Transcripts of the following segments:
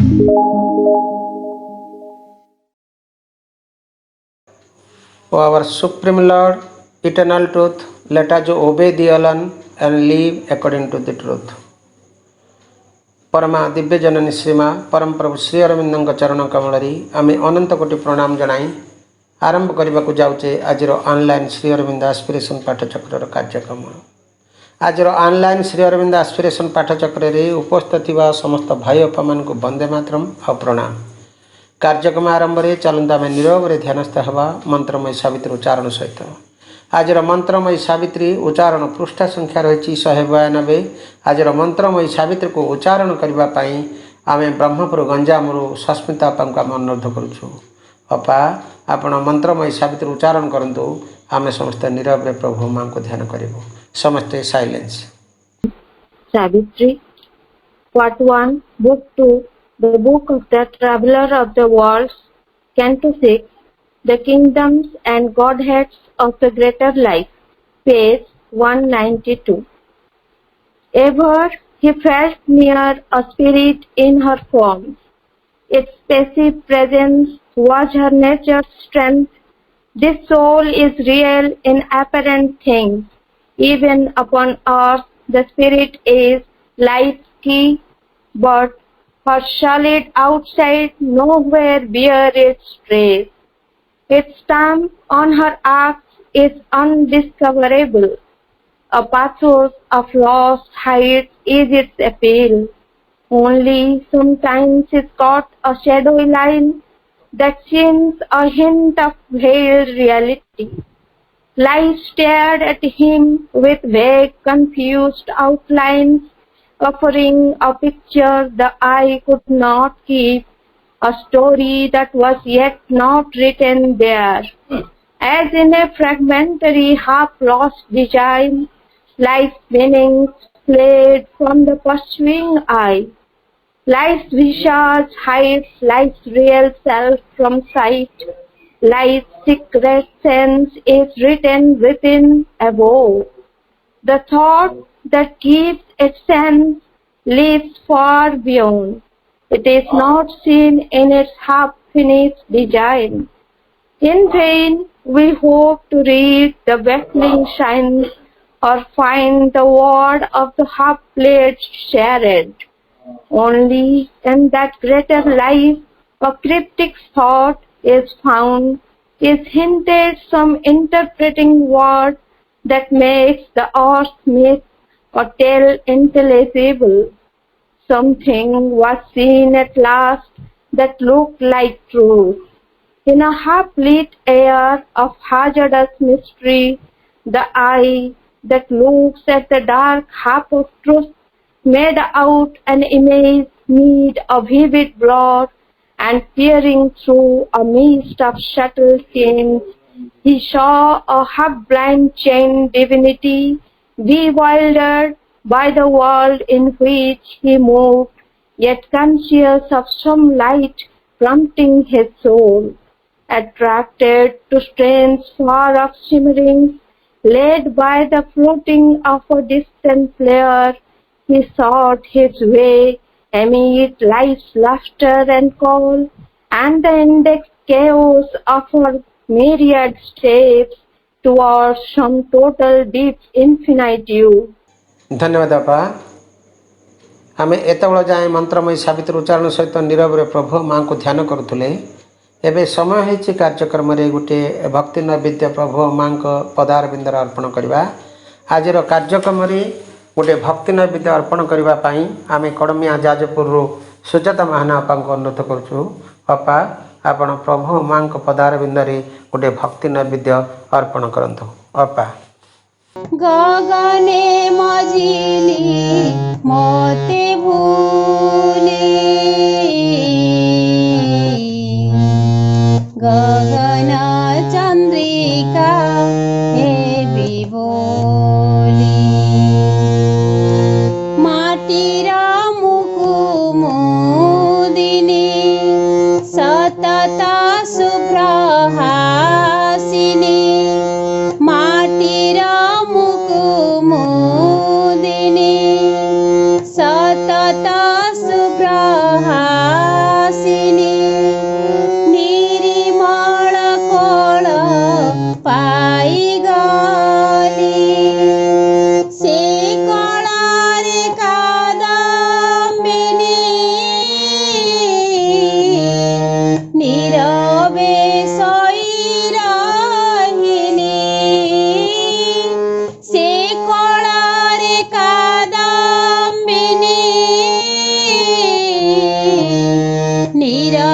O our Supreme Lord, eternal truth, let us obey the alone and live according to the truth. परमा दिव्य जननी श्रीमा परम प्रभु श्री अरविंद चरण कमल आम अनंत कोटि प्रणाम जनाई आरंभ करने को जाऊे आज ऑनलाइन श्री अरविंद एस्पिरेशन पाठचक्र कार्यक्रम। आज ऑनलाइन श्री अरविंद एस्पिरेशन पाठचक्र उपस्थित समस्त भाई बापा मान वंदे मातरम और प्रणाम। कार्यक्रम आरंभ में चलता आम नीरव ध्यानस्थ हवा मंत्रमयी सावित्री उच्चारण सहित। आज मंत्रमयी सावित्री उच्चारण पृष्ठ संख्या रही 192। आज मंत्रमयी सावित्री को उच्चारण करने आम ब्रह्मपुर गंजाम सस्मिता आपा को आम अनुरोध करुँ। अपा आपण मंत्रमयी सावित्री उच्चारण करंतु आम समस्त नीरव प्रभु मां को ध्यान करूँ। समस्ते silence. Savitri, Part 1, Book 2, The Book of the Traveler of the Worlds, Canto 6, The Kingdoms and Godheads of the Greater Life, page 192. Ever he felt near a spirit in her form. Its passive presence was her nature's strength. This soul is real in apparent things. Even upon earth, the spirit is life's key, but her solid outside nowhere bear its trace. Its stamp on her acts is undiscoverable. A pathos of lost heights is its appeal. Only sometimes is caught a shadowy line that seems a hint of veiled reality. Life stared at him with vague, confused outlines, offering a picture the eye could not keep, a story that was yet not written there. As in a fragmentary, half-lost design, life's meanings flayed from the pursuing eye. Life's visage hides life's real self from sight. Life's secret sense is written within above. The thought that gives its sense lives far beyond. It is not seen in its half-finished design. In vain we hope to read the baffling signs or find the word of the half-played charade. Only in that greater life a cryptic thought is found, is hinted some interpreting word that makes the earth myth or tale intelligible. Something was seen at last that looked like truth. In a half-lit air of hazardous mystery, the eye that looks at the dark half of truth made out an image made a vivid blur, and peering through a mist of subtle tints, he saw a half-blind chained divinity, bewildered by the world in which he moved, yet conscious of some light prompting his soul. Attracted to strange far-off shimmerings, led by the floating of a distant flare, he sought his way amid life's laughter and call, and the index chaos of her myriad steps towards some total deep infinitude. धन्यवाद आपा। आम एत जाए मंत्रमयी सावित्री उच्चारण सहित नीरव प्रभु मां को ध्यान करुले। एवं समय होती कार्यक्रम गोटे भक्ति नैवेद्य प्रभु मां पदार बिंदर अर्पण करवा। आज कार्यक्रम गोटे भक्ति नैवेद्य अर्पण करने आम कड़मिया जाजपुर सुजाता महाना अपा को अनुरोध करुँ। अपा आपण प्रभु मां पदार बिंदरे गोटे भक्ति नैवेद्य अर्पण करंतु। अपा गगने मझिली मोते भूले गगन चंद्रिका हे विभोली माटीर मुकुमुदिनी सतत शुभ्र हासिनी माटीर मुकुमुदिनी सतत शुभ्र ଆସିନି ନିରିମଳ କୋଳ ପାଇଗଲି ସେ କଳାରେ କାଦମ୍ବିନୀ নীরবে সই রহিলি সে কলারে কাদম্বিনী নীরবে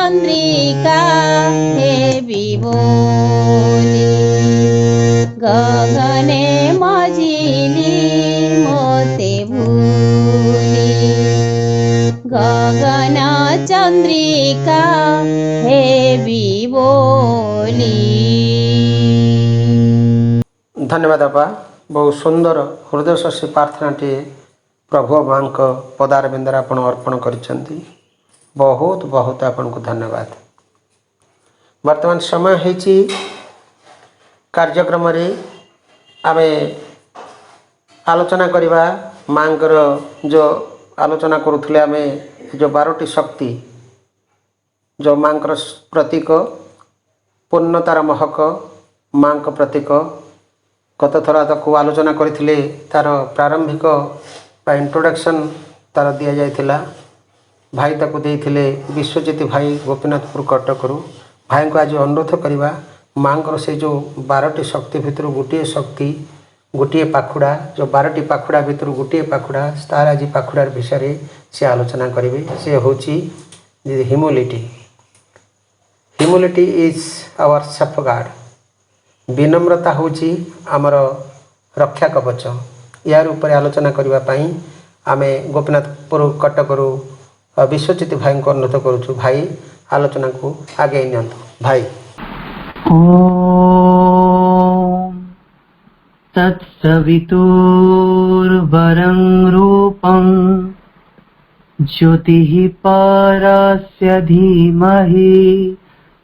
ଚନ୍ଦ୍ରିକା ହେବି ବୋଲି ଗଗନେ ମଜିଲି ମୋତେ ଭୁଲି ଗଗନ ଚନ୍ଦ୍ରିକା ହେବି ବୋଲି। धन्यवाद बापा। बहुत सुंदर हृदयस्पर्शी प्रार्थनाटी प्रभु माँ पदार बिंदर आपण अर्पण करिसेंती। बहुत बहुत आपन को धन्यवाद। वर्तमान समय है कार्यक्रम रे आमे आलोचना करवा माँकर जो आलोचना करुले आमे जो 12टी शक्ति जो माँकर प्रतीक पूर्णतार महक माँ प्रतीक गत थर ताकू आलोचना करथिले तार प्रारंभिक इंट्रोडक्शन तार दिया जाइथिला। भाई ताकू देइथिले विश्वजित भाई गोपीनाथपुर कटकरू। भाई को आज अनुरोध करवा माँ से जो 12टी शक्ति भितर गोटे शक्ति गोटे पाखुड़ा जो 12टी पाखुड़ा भितर गोटे पाखुड़ा तार आज पाखुड़ार विषय से आलोचना करेंगे। से होची humility. Humility is our safeguard. विनम्रता होची आमर रक्षा कवच। यार ऊपर आलोचना करबा पई आमे गोपीनाथपुर कटकरू विश्वजित भाई को अनुरोध करुछु। भाई आलोचना को आगे नियंतु भाई। ओम तत्सवितुर्वरं रूपं ज्योतिः परस्य धीमहि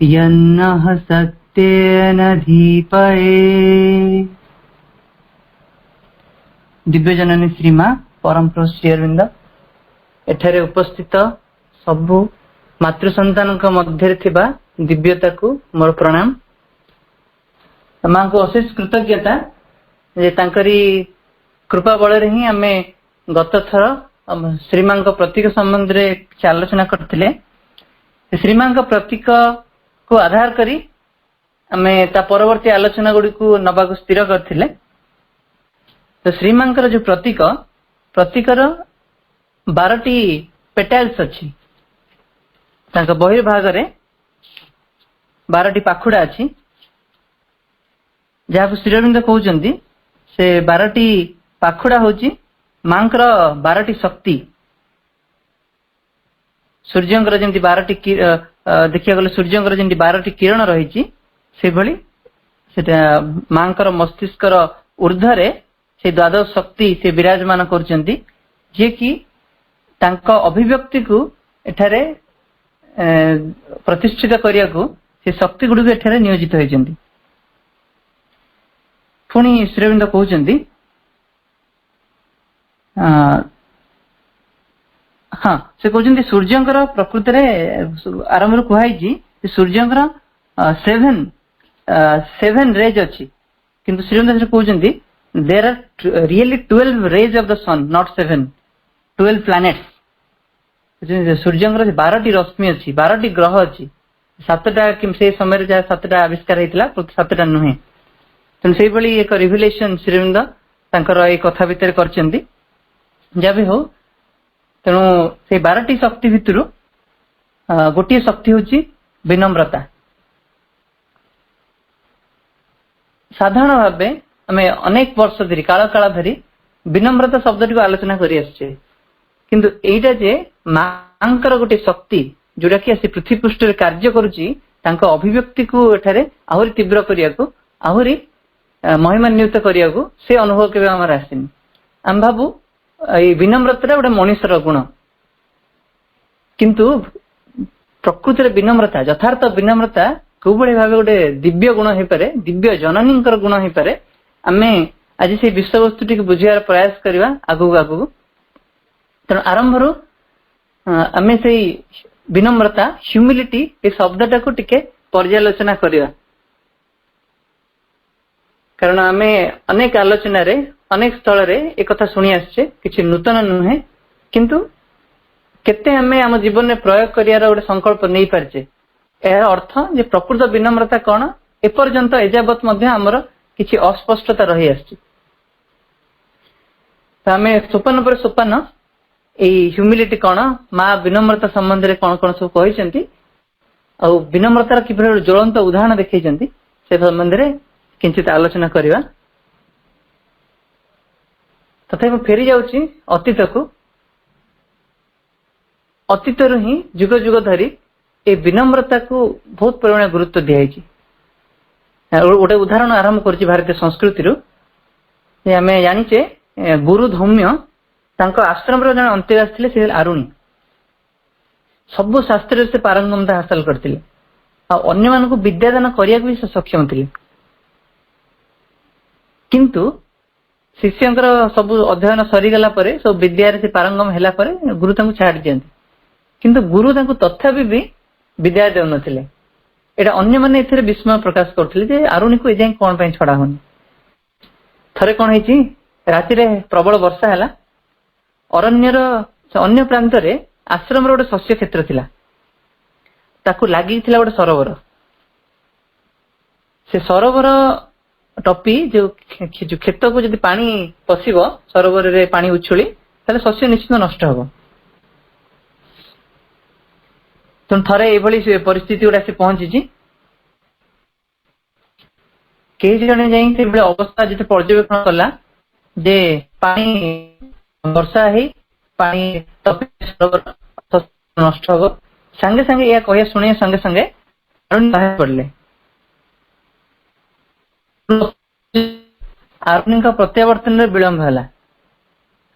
यन्नः सत्येन धीपये। दिव्य जननी श्रीमा परम प्रभु श्री अरविंद एठारे उपस्थित सबु मातृ संतान मध्य थिबा दिव्यता को मोर प्रणाम। माँ को अशेष कृतज्ञता जे तांकरी कृपा बल रे ही आमे गत थर श्रीमां प्रतीक संबंध रे आलोचना करथिले। श्रीमां प्रतीक को आधार करी आमे ता परवर्ती आलोचना गुडी को नबा को स्थिर करथिले। तो श्रीमां जो प्रतीकर 12टी पेटल्स अच्छी बहिर्भाग रे 12टी पाखुड़ा अच्छी जहाँ श्री अरविंद कहते से 12टी पाखुड़ा होची मांकर 12टी शक्ति। सूर्यंकर जमी 12टी देखिया गले सूर्यंकर जमी 12टी किरण रही से भली मांकर मस्तिष्कर ऊर्ध्वरे से द्वादश शक्ति से विराजमान करचंती जे कि तांका अभिव्यक्ति को एठारे प्रतिष्ठित करिया को से शक्ति गुडी एठारे नियोजित होइचंती। पुणी श्री अरविंद कहउचंती हाँ से कहउचंती सूर्यंकर प्रकृति रे आरंभ रे कहै जी सूर्यंकर 7 रेज अछि किंतु Shri Arvind कहउचंती there are really 12 rays of the sun, not 7, 12 planets. सूर्यंकर 12टी रश्मि अच्छी 12टी ग्रह अच्छी 7टा से समय 7टा आविष्कार होता 7टा नुहे। तेणु से एक रिविलेशन श्रीअरविंद तांकर ए कथा भितर करचंती जहाँ भी हो। तेणु से 12टी शक्ति भितर गोटे शक्ति होची विनम्रता। साधारण भावे आमे अनेक वर्ष धरी काल काल धरी विनम्रता शब्दटी को आलोचना करी आछे किंतु एइटा जे मांकर गोटे शक्ति जोटा कि आसी पृथ्वी पृष्ठ रे कार्य करूची तांको अभिव्यक्ति को एठारे आहुरी तीव्र करिया को आहुरी महिमान्वित करिया को से अनुभव केबे हमर आसिनी। हम भाबु ए विनम्रता गोटे मनुष्यर गुण किंतु प्रकृति रे विनम्रता यथार्थ विनम्रता कोबळे भाबे गोटे दिव्य गुण हे पारे दिव्य जननींकर गुण हे पारे। आमे आज से विषय वस्तु टी बुझियार प्रयास करवा आगु आगु। तेणु आरंभ आमे से विनम्रता ह्यूमिलिटी ए शब्दटा को टिके पर्यालोचना करवा कारण आमे अनेक आलोचना रे अनेक स्थल रे एक कथा सुनी आछे किछि नूतन नुहे किंतु केते आमे हम जीवन में प्रयोग करियार गोटे संकल्प नहीं पारछे। एହାର अर्थ जे प्रकृत विनम्रता कौन एपर्यंत एजावत मध्य हमर किछि अस्पष्टता रही आछि। आमे सोपान पर सोपान ए ह्यूमिलिटी कौन माँ विनम्रता संबंध रे कौन कौन सब कहिसेंती ଆଉ ବିନମ୍ରତାର କିଭଳି ଜ୍ୱଳନ୍ତ ଉଦାହରଣ ଦେଖେଇଛନ୍ତି ସେ ସମ୍ବନ୍ଧରେ କିଞ୍ଚିତ ଆଲୋଚନା କରିବା। ତଥାପି ମୁଁ ଫେରି ଯାଉଛି ଅତୀତକୁ। ଅତୀତରୁ ହିଁ ଯୁଗ ଯୁଗ ଧରି ଏ ବିନମ୍ରତାକୁ ବହୁତ ପରିମାଣ ଗୁରୁତ୍ୱ ଦିଆଯାଇଛି। ଗୋଟେ ଉଦାହରଣ ଆରମ୍ଭ କରୁଛି ଭାରତୀୟ ସଂସ୍କୃତିରୁ। ଆମେ ଜାଣିଛେ ଗୁରୁ ଧୌମ୍ୟ ତାଙ୍କ ଆଶ୍ରମର ଜଣେ ଅନ୍ତେବାସୀ ଥିଲେ, ସେ ଆରୁଣୀ। ସବୁ ଶାସ୍ତ୍ରରେ ସେ ପାରଙ୍ଗମତା ହାସଲ କରିଥିଲେ ଆଉ ଅନ୍ୟମାନଙ୍କୁ ବିଦ୍ୟାଦାନ କରିବାକୁ ବି ସେ ସକ୍ଷମ ଥିଲେ। କିନ୍ତୁ ଶିଷ୍ୟଙ୍କର ସବୁ ଅଧ୍ୟୟନ ସରିଗଲା ପରେ, ସବୁ ବିଦ୍ୟାରେ ସେ ପାରଙ୍ଗମ ହେଲା ପରେ ଗୁରୁ ତାଙ୍କୁ ଛାଡି ଦିଅନ୍ତି। କିନ୍ତୁ ଗୁରୁ ତାଙ୍କୁ ତଥାପି ବି ବିଦ୍ୟା ଦେଉନଥିଲେ। ଏଇଟା ଅନ୍ୟମାନେ ଏଥିରେ ବିସ୍ମୟ ପ୍ରକାଶ କରୁଥିଲେ ଯେ ଆରୁଣୀକୁ ଏଯାଏଁ କଣ ପାଇଁ ଛଡା ହଉନି। ଥରେ କଣ ହେଇଛି, ରାତିରେ ପ୍ରବଳ ବର୍ଷା ହେଲା। ଅରଣ୍ୟର ଅନ୍ୟ ପ୍ରାନ୍ତରେ ଆଶ୍ରମର ଗୋଟେ ଶସ୍ୟ କ୍ଷେତ୍ର ଥିଲା, ତାକୁ ଲାଗିଥିଲା ଗୋଟେ ସରୋବର। ସେ ସରୋବର ଟପି ଯୋଉ କ୍ଷେତକୁ ଯଦି ପାଣି ପଶିବ, ସରୋବରରେ ପାଣି ଉଛୁଳି, ତାହେଲେ ଶସ୍ୟ ନିଶ୍ଚିତ ନଷ୍ଟ ହବ। ତେଣୁ ଥରେ ଏଇଭଳି ପରିସ୍ଥିତି ଗୁଡା ସେ ପହଞ୍ଚିଛି। କେହି ଜଣେ ଯାଇ ସେଭଳି ଅବସ୍ଥା ଯେତେ ପର୍ଯ୍ୟବେକ୍ଷଣ କଲା ଯେ ପାଣି ବର୍ଷା ହେଇ ପାଣି ଟପି ନଷ୍ଟ ହବ, ସାଙ୍ଗେ ସାଙ୍ଗେ ଏହା କହିବା ଶୁଣିବା ସଙ୍ଗେ ସଙ୍ଗେ ବାହାରି ପଡିଲେ। ଆରୁଣୀଙ୍କ ପ୍ରତ୍ୟାବର୍ତ୍ତନରେ ବିଳମ୍ବ ହେଲା।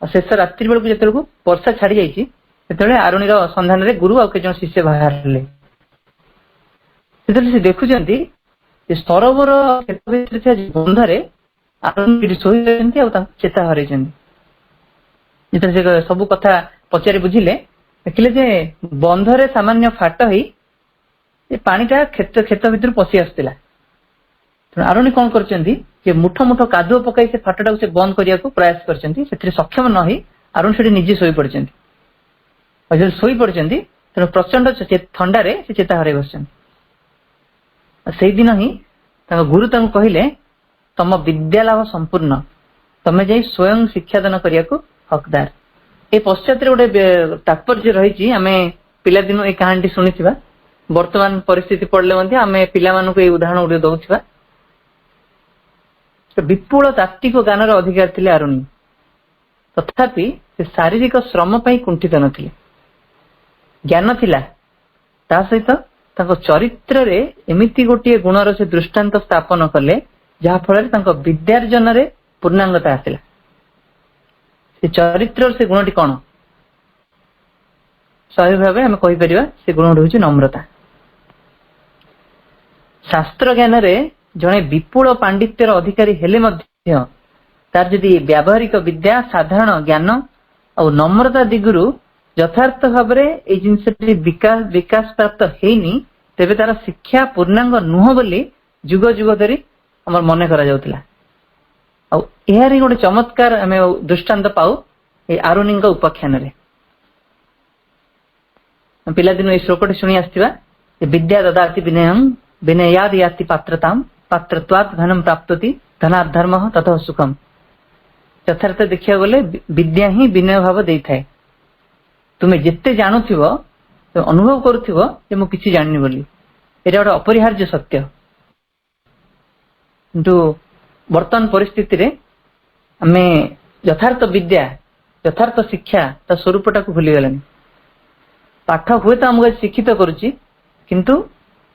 ଆଉ ଶେଷ ରାତ୍ରି ବେଳକୁ ଯେତେବେଳକୁ ବର୍ଷା ଛାଡି ଯାଇଛି, ସେତେବେଳେ ଆରୁଣୀର ସନ୍ଧାନରେ ଗୁରୁ ଆଉ କେତେ ଜଣ ଶିଷ୍ୟ ବାହାରିଲେ। ସେତେବେଳେ ସେ ଦେଖୁଛନ୍ତି ଯେ ସରୋବର ଭିତରେ ଥିବା ବନ୍ଧରେ ଆରୁଣୀ ଶୋଇଛନ୍ତି ଆଉ ତାଙ୍କୁ ଚେତା ହରାଇଛନ୍ତି। ଯେତେବେଳେ ସେ ସବୁ କଥା ପଚାରି ବୁଝିଲେ, ଦେଖିଲେ ଯେ ବନ୍ଧରେ ସାମାନ୍ୟ ଫାଟ ହେଇ ପାଣିଟା କ୍ଷେତ ଭିତରୁ ପଶି ଆସୁଥିଲା। ତେଣୁ ଆରୁଣୀ କଣ କରିଛନ୍ତି ଯେ ମୁଠ ମୁଠ କାଦୁଅ ପକାଇ ସେ ଫାଟଟାକୁ ସେ ବନ୍ଦ କରିବାକୁ ପ୍ରୟାସ କରିଛନ୍ତି। ସେଥିରେ ସକ୍ଷମ ନ ହେଇ ଆରୁଣୀ ସେଠି ନିଜେ ଶୋଇପଡିଛନ୍ତି। ଆଉ ଯେତେବେଳେ ଶୋଇପଡିଛନ୍ତି, ତେଣୁ ପ୍ରଚଣ୍ଡ ଥଣ୍ଡାରେ ସେ ଚେତା ହରାଇ ବସିଛନ୍ତି। ସେଇଦିନ ହିଁ ତାଙ୍କ ଗୁରୁ ତାଙ୍କୁ କହିଲେ, ତମ ବିଦ୍ୟାଲାଭ ସମ୍ପୂର୍ଣ୍ଣ, ତମେ ଯାଇ ସ୍ୱୟଂ ଶିକ୍ଷାଦାନ କରିବାକୁ ହକଦାର। ଏ ପଶ୍ଚାତରେ ଗୋଟେ ତାତ୍ପର୍ଯ୍ୟ ରହିଛି। ଆମେ ପିଲାଦିନୁ ଏଇ କାହାଣୀଟି ଶୁଣିଥିବା, ବର୍ତ୍ତମାନ ପରିସ୍ଥିତି ପଡିଲେ ମଧ୍ୟ ଆମେ ପିଲାମାନଙ୍କୁ ଏଇ ଉଦାହରଣ ଗୁଡିକ ଦଉଥିବା। ବିପୁଳ ତାତ୍ତ୍ୱିକ ଜ୍ଞାନର ଅଧିକାର ଥିଲେ ଆରୁଣୀ, ତଥାପି ସେ ଶାରୀରିକ ଶ୍ରମ ପାଇଁ କୁଣ୍ଠିତ ନଥିଲେ। ଜ୍ଞାନ ଥିଲା, ତା ସହିତ ତାଙ୍କ ଚରିତ୍ରରେ ଏମିତି ଗୋଟିଏ ଗୁଣର ସେ ଦୃଷ୍ଟାନ୍ତ ସ୍ଥାପନ କଲେ, ଯାହା ଫଳରେ ତାଙ୍କ ବିଦ୍ୟାର୍ଜନରେ ପୂର୍ଣ୍ଣାଙ୍ଗତା ଆସିଲା। ସେ ଚରିତ୍ରର ସେ ଗୁଣଟି କଣ? ସ୍ୱାଭାବିକ ଭାବେ ଆମେ କହିପାରିବା ସେ ଗୁଣଟି ହେଉଛି ନମ୍ରତା। ଶାସ୍ତ୍ର ଜ୍ଞାନରେ ଜଣେ ବିପୁଳ ପାଣ୍ଡିତ୍ୟର ଅଧିକାରୀ ହେଲେ ମଧ୍ୟ ତାର ଯଦି ବ୍ୟାବହାରିକ ବିଦ୍ୟା, ସାଧାରଣ ଜ୍ଞାନ ଆଉ ନମ୍ରତା ଦିଗରୁ ଯଥାର୍ଥ ଭାବରେ ଏଇ ଜିନିଷଟି ବିକାଶ ପ୍ରାପ୍ତ ହେଇନି, ତେବେ ତାର ଶିକ୍ଷା ପୂର୍ଣ୍ଣାଙ୍ଗ ନୁହଁ ବୋଲି ଯୁଗ ଯୁଗ ଧରି ଆମର ମନେ କରାଯାଉଥିଲା। ଆଉ ଏହାର ହିଁ ଗୋଟେ ଚମତ୍କାର ଆମେ ଦୃଷ୍ଟାନ୍ତ ପାଉ ଏଇ ଆରୁଣୀଙ୍କ ଉପାଖ୍ୟାନରେ। ପିଲାଦିନୁ ଏଇ ଶ୍ଲୋକଟି ଶୁଣି ଆସିଥିବା, ବିଦ୍ୟା ଦଦାତି ବିନୟଂ ବିନୟାଦ୍ ୟାତି ପାତ୍ରତାମ୍ ପାତ୍ରତ୍ୱାତ୍ ଧନଂ ପ୍ରାପ୍ତୋତି ଧନାତ୍ ଧର୍ମଃ ତତଃ ସୁଖମ୍। ଯଥାର୍ଥ ଦେଖିବାକୁ ଗଲେ ବିଦ୍ୟା ହିଁ ବିନୟ ଭାବ ଦେଇଥାଏ। ତୁମେ ଯେତେ ଜାଣୁଥିବ, ଅନୁଭବ କରୁଥିବ ଯେ ମୁଁ କିଛି ଜାଣିନି ବୋଲି, ଏଇଟା ଗୋଟେ ଅପରିହାର୍ଯ୍ୟ ସତ୍ୟ। କିନ୍ତୁ ବର୍ତ୍ତମାନ ପରିସ୍ଥିତିରେ ଆମେ ଯଥାର୍ଥ ବିଦ୍ୟା, ଯଥାର୍ଥ ଶିକ୍ଷା ତା ସ୍ୱରୂପଟାକୁ ଭୁଲିଗଲେଣି। ପାଠ ହୁଏତ ଆମକୁ ଶିକ୍ଷିତ କରୁଛି, କିନ୍ତୁ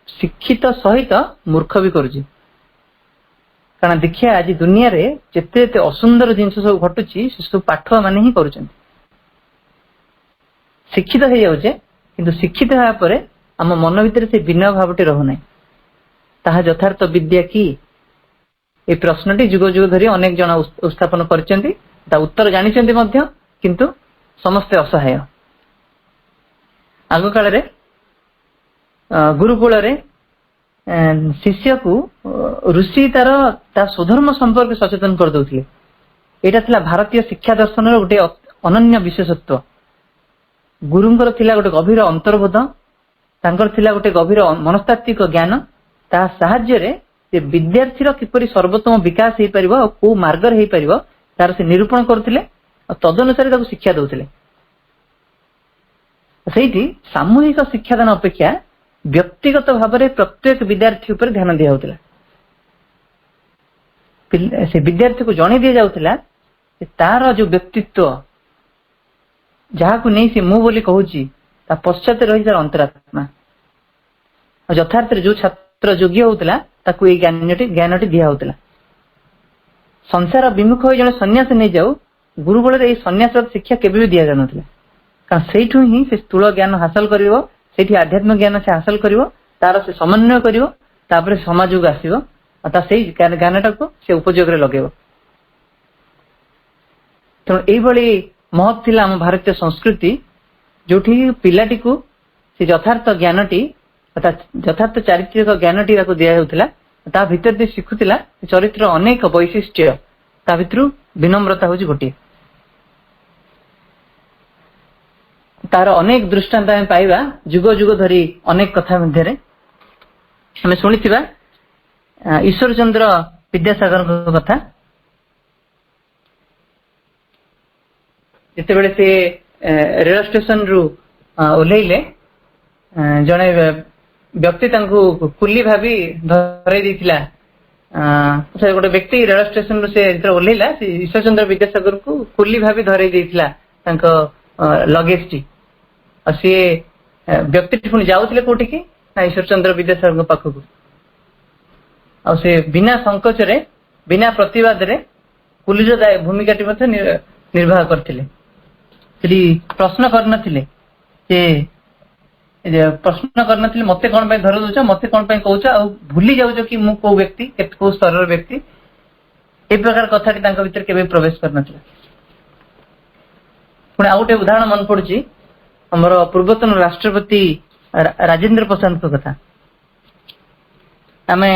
ଶିକ୍ଷିତ ସହିତ ମୂର୍ଖ ବି କରୁଛି। କାରଣ ଦେଖିବା ଆଜି ଦୁନିଆରେ ଯେତେ ଯେତେ ଅସୁନ୍ଦର ଜିନିଷ ସବୁ ଘଟୁଛି, ସେ ସବୁ ପାଠ ମାନେ ହିଁ କରୁଛନ୍ତି। ଶିକ୍ଷିତ ହେଇଯାଉଛେ, କିନ୍ତୁ ଶିକ୍ଷିତ ହେବା ପରେ ଆମ ମନ ଭିତରେ ସେ ବିନୟ ଭାବଟି ରହୁନାହିଁ। ତାହା ଯଥାର୍ଥ ବିଦ୍ୟା କି? এই ପ୍ରଶ୍ନଟି ଯୁଗ ଯୁଗ ଧରି ଅନେକ ଜଣ ଉତ୍ଥାପନ କରିଛନ୍ତି, ତା ଉତ୍ତର ଜାଣିଛନ୍ତି ମଧ୍ୟ, କିନ୍ତୁ ସମସ୍ତେ ଅସହାୟ। ଆଗ କାଳରେ ଗୁରୁକୁଳରେ ଶିଷ୍ୟକୁ ଋଷି ତା ସ୍ୱଧର୍ମ ସମ୍ପର୍କରେ ସଚେତନ କରିଦଉଥିଲେ। ଏଇଟା ଥିଲା ଭାରତୀୟ ଶିକ୍ଷା ଦର୍ଶନର ଗୋଟେ ଅନନ୍ୟ ବିଶେଷତ୍ୱ। ଗୁରୁଙ୍କର ଥିଲା ଗୋଟେ ଗଭୀର ଅନ୍ତର୍ಬೋଧ, ତାଙ୍କର ଥିଲା ଗୋଟେ ଗଭୀର ମନସ୍ତାତ୍ତ୍ୱିକ ଜ୍ଞାନ। ତା ସାହାଯ୍ୟରେ ସେ ବିଦ୍ୟାର୍ଥୀର କିପରି ସର୍ବୋତ୍ତମ ବିକାଶ ହେଇପାରିବ ଆଉ କୋଉ ମାର୍ଗରେ ହେଇପାରିବ ତାର ସେ ନିରୂପଣ କରୁଥିଲେ, ଆଉ ତଦନୁସାରେ ତାକୁ ଶିକ୍ଷା ଦଉଥିଲେ। ସେଇଠି ସାମୂହିକ ଶିକ୍ଷାଦାନ ଅପେକ୍ଷା ବ୍ୟକ୍ତିଗତ ଭାବରେ ପ୍ରତ୍ୟେକ ବିଦ୍ୟାର୍ଥୀ ଉପରେ ଧ୍ୟାନ ଦିଆଯାଉଥିଲା। ସେ ବିଦ୍ୟାର୍ଥୀକୁ ଜଣେଇ ଦିଆଯାଉଥିଲା ଯେ ତାର ଯୋଉ ବ୍ୟକ୍ତିତ୍ୱ, ଯାହାକୁ ନେଇ ସେ ମୁଁ ବୋଲି କହୁଛି, ତା ପଶ୍ଚାତରେ ରହିଛି ତାର ଅନ୍ତରାତ୍ମା। ଆଉ ଯଥାର୍ଥରେ ଯୋଉ ଛାତ୍ର ଯୋଗ୍ୟ ହଉଥିଲା ତାକୁ ଏଇ ଜ୍ଞାନଟି ଦିଆ ହଉଥିଲା। ସଂସାର ବିମୁଖ ହୋଇ ଜଣେ ସନ୍ନ୍ୟାସ ନେଇଯାଉ, ଗୁରୁକୁଳରେ ଏଇ ସନ୍ନ୍ୟାସର ଶିକ୍ଷା କେବେ ବି ଦିଆଯାଉନଥିଲା। କାରଣ ସେଇଠୁ ହିଁ ସେ ସ୍ଥୂଳ ଜ୍ଞାନ ହାସଲ କରିବ, ସେଇଠି ଆଧ୍ୟାତ୍ମିକ ଜ୍ଞାନ ସେ ହାସଲ କରିବ, ତାର ସେ ସମନ୍ୱୟ କରିବ, ତାପରେ ସମାଜକୁ ଆସିବ ଆଉ ତା ସେଇ ଜ୍ଞାନଟାକୁ ସେ ଉପଯୋଗରେ ଲଗେଇବ। ତେଣୁ ଏଇଭଳି ମହତ୍ ଥିଲା ଆମ ଭାରତୀୟ ସଂସ୍କୃତି, ଯୋଉଠି ପିଲାଟିକୁ ସେ ଯଥାର୍ଥ ଜ୍ଞାନଟି, ଯଥାର୍ଥ ଚାରିତ୍ରିକ ଜ୍ଞାନଟି ତାକୁ ଦିଆଯାଉଥିଲା। ତା ଭିତରେ ସେ ଶିଖୁଥିଲା ଚରିତ୍ର ଅନେକ ବୈଶିଷ୍ଟ୍ୟ, ତା ଭିତରୁ ବିନମ୍ରତା ହଉଛି ଗୋଟିଏ। ତାର ଅନେକ ଦୃଷ୍ଟାନ୍ତ ଆମେ ପାଇବା ଯୁଗ ଯୁଗ ଧରି ଅନେକ କଥା ମଧ୍ୟରେ। ଆମେ ଶୁଣିଥିବା ଈଶ୍ୱର ଚନ୍ଦ୍ର ବିଦ୍ୟାସାଗରଙ୍କ କଥା। ଯେତେବେଳେ ସେ ରେଳ ଷ୍ଟେସନରୁ ଓହ୍ଲେଇଲେ, ଜଣେ ବ୍ୟକ୍ତି ତାଙ୍କୁ କୁଲି ଭାବି ଧରେଇ ଦେଇଥିଲା। ଗୋଟେ ବ୍ୟକ୍ତି ରେଳ ଷ୍ଟେସନରୁ ସେ ଯେତେବେଳେ ଓହ୍ଲେଇଲା, ସେ ଈଶ୍ୱର ଚନ୍ଦ୍ର ବିଦ୍ୟାସାଗରଙ୍କୁ କୁଲି ଭାବି ଧରେଇ ଦେଇଥିଲା ତାଙ୍କ ଲଗେଜଟି। ଆଉ ସିଏ ବ୍ୟକ୍ତିଟି ପୁଣି ଯାଉଥିଲେ କୋଉଠିକି ନା ଈଶ୍ୱର ଚନ୍ଦ୍ର ବିଦ୍ୟାସାଗରଙ୍କ ପାଖକୁ। ଆଉ ସେ ବିନା ସଂକୋଚରେ, ବିନା ପ୍ରତିବାଦରେ କୁଲିର ଭୂମିକାଟି ମଧ୍ୟ ନିର୍ବାହ କରିଥିଲେ। ସେଠି ପ୍ରଶ୍ନ କରିନଥିଲେ ମତେ କଣ ପାଇଁ ଧରି ଦଉଛ, ମତେ କଣ ପାଇଁ କହୁଛ, ଆଉ ଭୁଲି ଯାଉଛ କି ମୁଁ କୋଉ ବ୍ୟକ୍ତି, କୋଉ ସ୍ତରର ବ୍ୟକ୍ତି। ଏ ପ୍ରକାର କଥାଟି ତାଙ୍କ ଭିତରେ କେବେ ପ୍ରବେଶ କରିନଥିଲା। ପୁଣି ଆଉ ଗୋଟେ ଉଦାହରଣ ମନେ ପଡୁଛି, ଆମର ପୂର୍ବତନ ରାଷ୍ଟ୍ରପତି ରାଜେନ୍ଦ୍ର ପ୍ରସାଦଙ୍କ କଥା। ଆମେ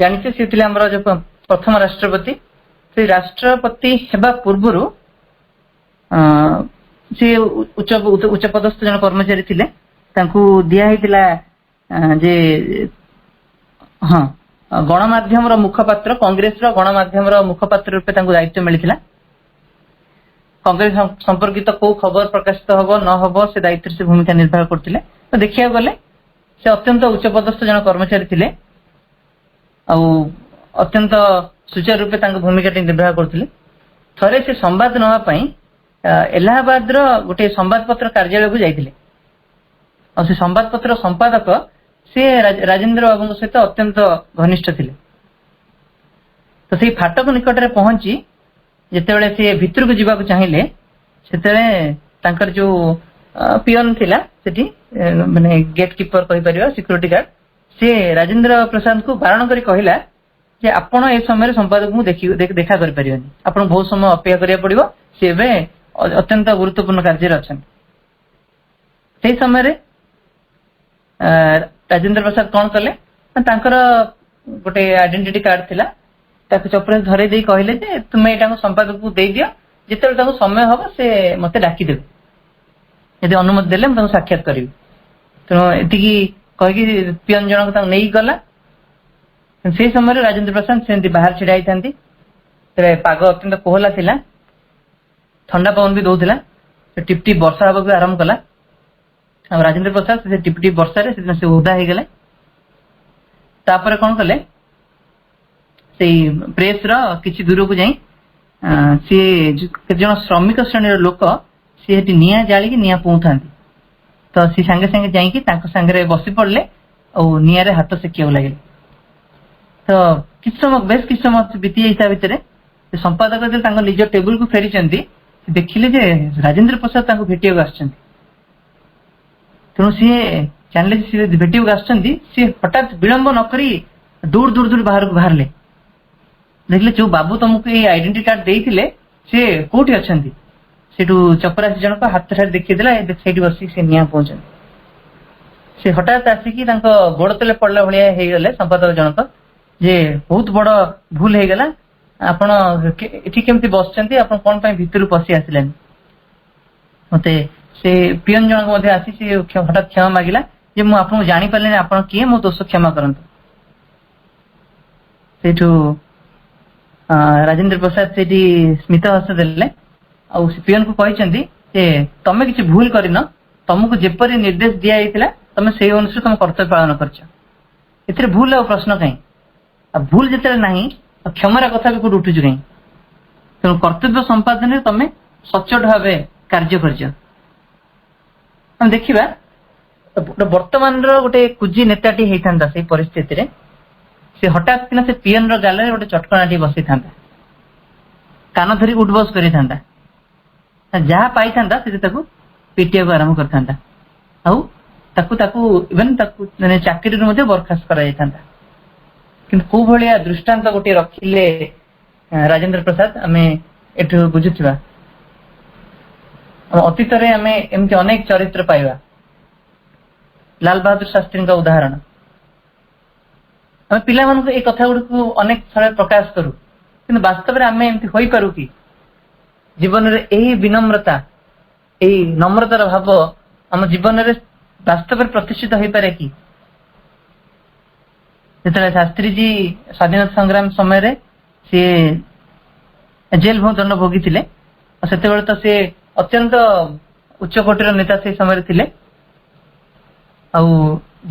ଜାଣିଛେ ସେ ଥିଲେ ଆମର ଯୋଉ ପ୍ରଥମ ରାଷ୍ଟ୍ରପତି। ସେ ରାଷ୍ଟ୍ରପତି ହେବା ପୂର୍ବରୁ ସେ ଉଚ୍ଚ ପଦସ୍ଥ ଜଣେ କର୍ମଚାରୀ ଥିଲେ। ତାଙ୍କୁ ଦିଆ ହେଇଥିଲା ଯେ ଗଣମାଧ୍ୟମର ମୁଖପାତ୍ର, କଂଗ୍ରେସର ଗଣମାଧ୍ୟମର ମୁଖପାତ୍ର ରୂପେ ତାଙ୍କୁ ଦାୟିତ୍ୱ ମିଳିଥିଲା। କଂଗ୍ରେସ ସମ୍ପର୍କିତ କୋଉ ଖବର ପ୍ରକାଶିତ ହବ ନ ହବ ସେ ଦାୟିତ୍ୱରେ ସେ ଭୂମିକା ନିର୍ବାହ କରୁଥିଲେ। ତ ଦେଖିବାକୁ ଗଲେ ସେ ଅତ୍ୟନ୍ତ ଉଚ୍ଚ ପଦସ୍ଥ ଜଣେ କର୍ମଚାରୀ ଥିଲେ, ଆଉ ଅତ୍ୟନ୍ତ ସୁଚାରୁ ରୂପେ ତାଙ୍କ ଭୂମିକାଟି ନିର୍ବାହ କରୁଥିଲେ। ଥରେ ସେ ସମ୍ବାଦ ନେବା ପାଇଁ ଏଲାହାବାଦର ଗୋଟେ ସମ୍ବାଦପତ୍ର କାର୍ଯ୍ୟାଳୟକୁ ଯାଇଥିଲେ। ଆଉ ସେ ସମ୍ବାଦପତ୍ର ସମ୍ପାଦକ ସେ ରାଜେନ୍ଦ୍ର ବାବୁଙ୍କ ସହିତ ଅତ୍ୟନ୍ତ ଘନିଷ୍ଠ ଥିଲେ। ତ ସେଇ ଫାଟକ ନିକଟରେ ପହଞ୍ଚି ଯେତେବେଳେ ସେ ଭିତରକୁ ଯିବାକୁ ଚାହିଁଲେ, ସେତେବେଳେ ତାଙ୍କର ଯୋଉ ପିଅନ ଥିଲା ସେଠି, ମାନେ ଗେଟ୍ କିପର କହିପାରିବା, ସିକ୍ୟୁରିଟି ଗାର୍ଡ, ସେ ରାଜେନ୍ଦ୍ର ପ୍ରସାଦଙ୍କୁ ବାରଣ କରି କହିଲା ଯେ ଆପଣ ଏ ସମୟରେ ସମ୍ପାଦକଙ୍କୁ ଦେଖା କରିପାରିବେନି, ଆପଣଙ୍କୁ ବହୁତ ସମୟ ଅପେକ୍ଷା କରିବାକୁ ପଡିବ, ସେ ଏବେ ଅତ୍ୟନ୍ତ ଗୁରୁତ୍ୱପୂର୍ଣ୍ଣ କାର୍ଯ୍ୟରେ ଅଛନ୍ତି। ସେଇ ସମୟରେ ରାଜେନ୍ଦ୍ର ପ୍ରସାଦ କଣ କଲେ, ତାଙ୍କର ଗୋଟେ ଆଇଡେଣ୍ଟିଟି କାର୍ଡ ଥିଲା, ତାକୁ ଚପରାସ ଧରେଇ ଦେଇ କହିଲେ ଯେ ତୁମେ ଏଇଟାକୁ ସମ୍ପାଦକଙ୍କୁ ଦେଇଦିଅ, ଯେତେବେଳେ ତାଙ୍କୁ ସମୟ ହବ ସେ ମତେ ଡାକିଦେବେ, ଯଦି ଅନୁମତି ଦେଲେ ମୁଁ ତାଙ୍କୁ ସାକ୍ଷାତ କରିବି। ତେଣୁ ଏତିକି କହିକି ପିଅନ ଜଣକ ତାଙ୍କୁ ନେଇକି ଗଲା। ସେଇ ସମୟରେ ରାଜେନ୍ଦ୍ର ପ୍ରସାଦ ସେମିତି ବାହାରେ ଛିଡା ହେଇଥାନ୍ତି। ପାଗ ଅତ୍ୟନ୍ତ କୋହଲା ଥିଲା, ଥଣ୍ଡା ପବନ ବି ଦଉଥିଲା। ସେ ଟିପ ଟିପ ବର୍ଷା ହେବାକୁ ଆରମ୍ଭ କଲା। ଆଉ ରାଜେନ୍ଦ୍ର ପ୍ରସାଦ ସେ ଟିପ ଟିପ ବର୍ଷାରେ ସେ ଓଦା ହେଇଗଲେ। ତାପରେ କଣ କଲେ, ସେଇ ପ୍ରେସ ର କିଛି ଦୂରକୁ ଯାଇ ସିଏ କେତେ ଜଣ ଶ୍ରମିକ ଶ୍ରେଣୀର ଲୋକ ସିଏ ସେଠି ନିଆଁ ଜାଳିକି ନିଆଁ ପୋଉଥାନ୍ତି। ତ ସେ ସାଙ୍ଗେ ସାଙ୍ଗେ ଯାଇକି ତାଙ୍କ ସାଙ୍ଗରେ ବସି ପଡିଲେ, ଆଉ ନିଆଁରେ ହାତ ସେକିବାକୁ ଲାଗିଲେ। ତ କିଛି ସମୟ, ବେଶ କିଛି ସମୟ ବିତି ଯାଇ ତା ଭିତରେ ସେ ସମ୍ପାଦକ ଯେତେବେଳେ ତାଙ୍କ ନିଜ ଟେବୁଲକୁ ଫେରିଛନ୍ତି, ଦେଖିଲେ ଯେ ରାଜେନ୍ଦ୍ର ପ୍ରସାଦ ତାଙ୍କୁ ଭେଟିବାକୁ ଆସିଛନ୍ତି। ତେଣୁ ସିଏ ଜାଣିଲେ ଯେ ସିଏ ଭେଟିବାକୁ ଆସିଛନ୍ତି। ସିଏ ହଠାତ୍ ବିଳମ୍ବ ନ କରି ଦୌଡ଼ ବାହାରକୁ ବାହାରିଲେ। ଦେଖିଲେ ଯୋଉ ବାବୁ ତମକୁ ଏଇ ଆଇଡେଣ୍ଟି କାର୍ଡ ଦେଇଥିଲେ ସେ କୋଉଠି ଅଛନ୍ତି। ସେଠୁ ଚପରାସି ଜଣକ ହାତ ଠାରୁ ଦେଖିଦେଲା, ସେଇଠି ବସିକି ସେ ନିଆଁ ପହଞ୍ଚନ୍ତି। ସେ ହଠାତ୍ ଆସିକି ତାଙ୍କ ଗୋଡ ତଳେ ପଡିଲା ଭଳିଆ ହେଇଗଲେ ସମ୍ପାଦକ ଜଣକ, ଯେ ବହୁତ ବଡ ଭୁଲ ହେଇଗଲା, ଆପଣ ଏଠି କେମିତି ବସିଛନ୍ତି, ଆପଣ କଣ ପାଇଁ ଭିତରୁ ପଶି ଆସିଲେନି। ମତେ ସେ ପିଅନ ଜଣକ ମଧ୍ୟ ଆସି ସେ ହଠାତ୍ କ୍ଷମା ମାଗିଲା ଯେ ମୁଁ ଆପଣଙ୍କୁ ଜାଣିପାରିଲିନି, ଆପଣ କିଏ, ମୋ ଦୋଷ କ୍ଷମା କରନ୍ତୁ। ସେଇଠୁ ରାଜେନ୍ଦ୍ର ପ୍ରସାଦ ସେଇଠି ସ୍ମିତ ହସ ଦେଲେ, ଆଉ ସେ ପିଅନକୁ କହିଛନ୍ତି ଯେ ତମେ କିଛି ଭୁଲ କରିନ, ତମକୁ ଯେପରି ନିର୍ଦ୍ଦେଶ ଦିଆଯାଇଥିଲା ତମେ ସେଇ ଅନୁସାରେ ତମ କର୍ତ୍ତବ୍ୟ ପାଳନ କରିଛ। ଏଥିରେ ଭୁଲ ଆଉ ପ୍ରଶ୍ନ କାହିଁ? ଆଉ ଭୁଲ ଯେତେବେଳେ ନାହିଁ କ୍ଷମାର କଥା ବି କୋଉଠି ଉଠୁଛି କାହିଁ? ତେଣୁ କର୍ତ୍ତବ୍ୟ ସମ୍ପାଦନରେ ତମେ ସଚ୍ଚୋଟ ଭାବେ କାର୍ଯ୍ୟ କରିଛ। ଆମେ ଦେଖିବା ବର୍ତ୍ତମାନର ଗୋଟେ କୁଜି ନେତାଟି ହେଇଥାନ୍ତା ସେଇ ପରିସ୍ଥିତିରେ, ସେ ହଠାତ୍ କିନା ସେ ପିଏନ ର ଗାଲରେ ଗୋଟେ ଚଟକଣାଟି ବସିଥାନ୍ତା, କାନ ଧରି ଉଠବସ କରିଥାନ୍ତା, ଯାହା ପାଇଥାନ୍ତା ସେ ତାକୁ ପିଟିବାକୁ ଆରମ୍ଭ କରିଥାନ୍ତା, ଆଉ ତାକୁ ଇଭେନ ତାକୁ ମାନେ ଚାକିରିରୁ ମଧ୍ୟ ବରଖାସ୍ତ କରାଯାଇଥାନ୍ତା। କିନ୍ତୁ କୋଉ ଭଳିଆ ଦୃଷ୍ଟାନ୍ତ ଗୋଟେ ରଖିଲେ ରାଜେନ୍ଦ୍ର ପ୍ରସାଦ ଆମେ ଏଠୁ ବୁଝୁଥିବା। ଅତୀତରେ ଆମେ ଏମିତି ଅନେକ ଚରିତ୍ର ପାଇବା। ଲାଲ ବାହାଦୁର ଶାସ୍ତ୍ରୀଙ୍କ ଉଦାହରଣ, ଆମେ ପିଲାମାନଙ୍କୁ ଏଇ କଥା ଗୁଡିକୁ ଅନେକ ଥର ପ୍ରକାଶ କରୁ, କିନ୍ତୁ ବାସ୍ତବରେ ଆମେ ଏମିତି ହୋଇପାରୁ କି? ଜୀବନରେ ଏହି ବିନମ୍ରତା, ଏଇ ନମ୍ରତାର ଭାବ ଆମ ଜୀବନରେ ବାସ୍ତବରେ ପ୍ରତିଷ୍ଠିତ ହୋଇପାରେ କି? ଯେତେବେଳେ ଶାସ୍ତ୍ରୀଜୀ ସ୍ୱାଧୀନତା ସଂଗ୍ରାମ ସମୟରେ ସିଏ ଜେଲ ଦଣ୍ଡ ଭୋଗିଥିଲେ, ସେତେବେଳେ ତ ସେ ଅତ୍ୟନ୍ତ ଉଚ୍ଚ କୋଟିର ନେତା ସେଇ ସମୟରେ ଥିଲେ, ଆଉ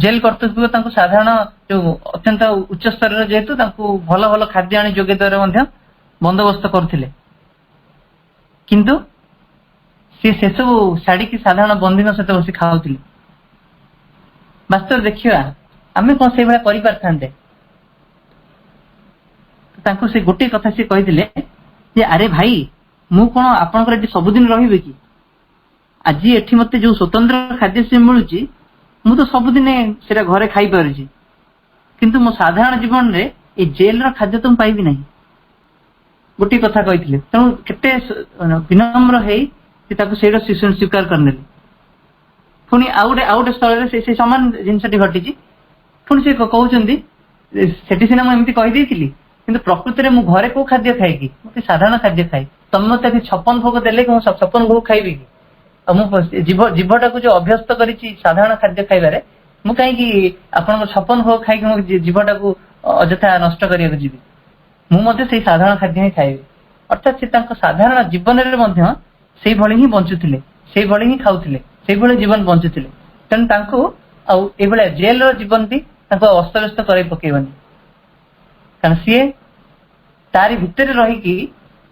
ଜେଲ କର୍ତ୍ତୃପକ୍ଷ ତାଙ୍କୁ ସାଧାରଣ ଯୋଉ ଅତ୍ୟନ୍ତ ଉଚ୍ଚ ସ୍ତରରେ ଯେହେତୁ ତାଙ୍କୁ ଭଲ ଭଲ ଖାଦ୍ୟ ଆଣି ଯୋଗାଇ ଦେବାର ମଧ୍ୟ ବନ୍ଦୋବସ୍ତ କରୁଥିଲେ, କିନ୍ତୁ ସେ ସେସବୁ ଛାଡିକି ସାଧାରଣ ବନ୍ଦୀଙ୍କ ସହିତ ବସି ଖାଉଥିଲେ। ବାସ୍ତବରେ ଦେଖିବା ଆମେ କଣ ସେଇଭଳିଆ କରିପାରିଥାନ୍ତେ? ତାଙ୍କୁ ସେ ଗୋଟିଏ କଥା ସେ କହିଥିଲେ ଯେ ଆରେ ଭାଇ, ମୁଁ କଣ ଆପଣଙ୍କର ଏଠି ସବୁଦିନ ରହିବି କି? ଆଜି ଏଠି ମତେ ଯୋଉ ସ୍ୱତନ୍ତ୍ର ଖାଦ୍ୟ ସେ ମିଳୁଛି, ମୁଁ ତ ସବୁଦିନେ ସେଟା ଘରେ ଖାଇପାରୁଛି, କିନ୍ତୁ ମୋ ସାଧାରଣ ଜୀବନରେ ଏଇ ଜେଲର ଖାଦ୍ୟ ତ ମୁଁ ପାଇବି ନାହିଁ। ଗୋଟିଏ କଥା କହିଥିଲେ। ତେଣୁ କେତେ ବିନମ୍ର ହେଇ ସେ ତାକୁ ସେଇଟା ସ୍ୱୀକାର କରିନେଲେ। ପୁଣି ଆଉ ଗୋଟେ ସ୍ଥଳରେ ସେ ସମାନ ଜିନିଷଟି ଘଟିଛି। ପୁଣି ସେ କହୁଛନ୍ତି ସେଠି ସିନା ମୁଁ ଏମିତି କହିଦେଇଥିଲି, କିନ୍ତୁ ପ୍ରକୃତିରେ ମୁଁ ଘରେ କୋଉ ଖାଦ୍ୟ ଖାଇକି, ମୁଁ ସାଧାରଣ ଖାଦ୍ୟ ଖାଇ। ତମେ ମତେ 56 ଭୋଗ ଦେଲେ କି ମୁଁ 56 ଭୋଗ ଖାଇବି କି? ଆଉ ମୁଁ ଜୀବଟାକୁ ଯୋଉ ଅଭ୍ୟସ୍ତ କରିଛି ସାଧାରଣ ଖାଦ୍ୟ ଖାଇବାରେ, ମୁଁ କାହିଁକି ଆପଣଙ୍କ 56 ଭୋଗ ଖାଇକି ମୋ ଜୀବଟାକୁ ଅଯଥା ନଷ୍ଟ କରିବାକୁ ଯିବି? ମୁଁ ମଧ୍ୟ ସେଇ ସାଧାରଣ ଖାଦ୍ୟ ହିଁ ଖାଇବି। ଅର୍ଥାତ୍ ସେ ତାଙ୍କ ସାଧାରଣ ଜୀବନରେ ମଧ୍ୟ ସେଇଭଳି ହିଁ ବଞ୍ଚୁଥିଲେ, ସେଇଭଳି ହିଁ ଖାଉଥିଲେ, ସେଇଭଳି ଜୀବନ ବଞ୍ଚୁଥିଲେ। ତେଣୁ ତାଙ୍କୁ ଆଉ ଏଇଭଳିଆ ଜେଲର ଜୀବନଟି ତାଙ୍କୁ ଅସ୍ତବ୍ୟସ୍ତ କରାଇ ପକେଇବନି, କାରଣ ସିଏ ତାରି ଭିତରେ ରହିକି,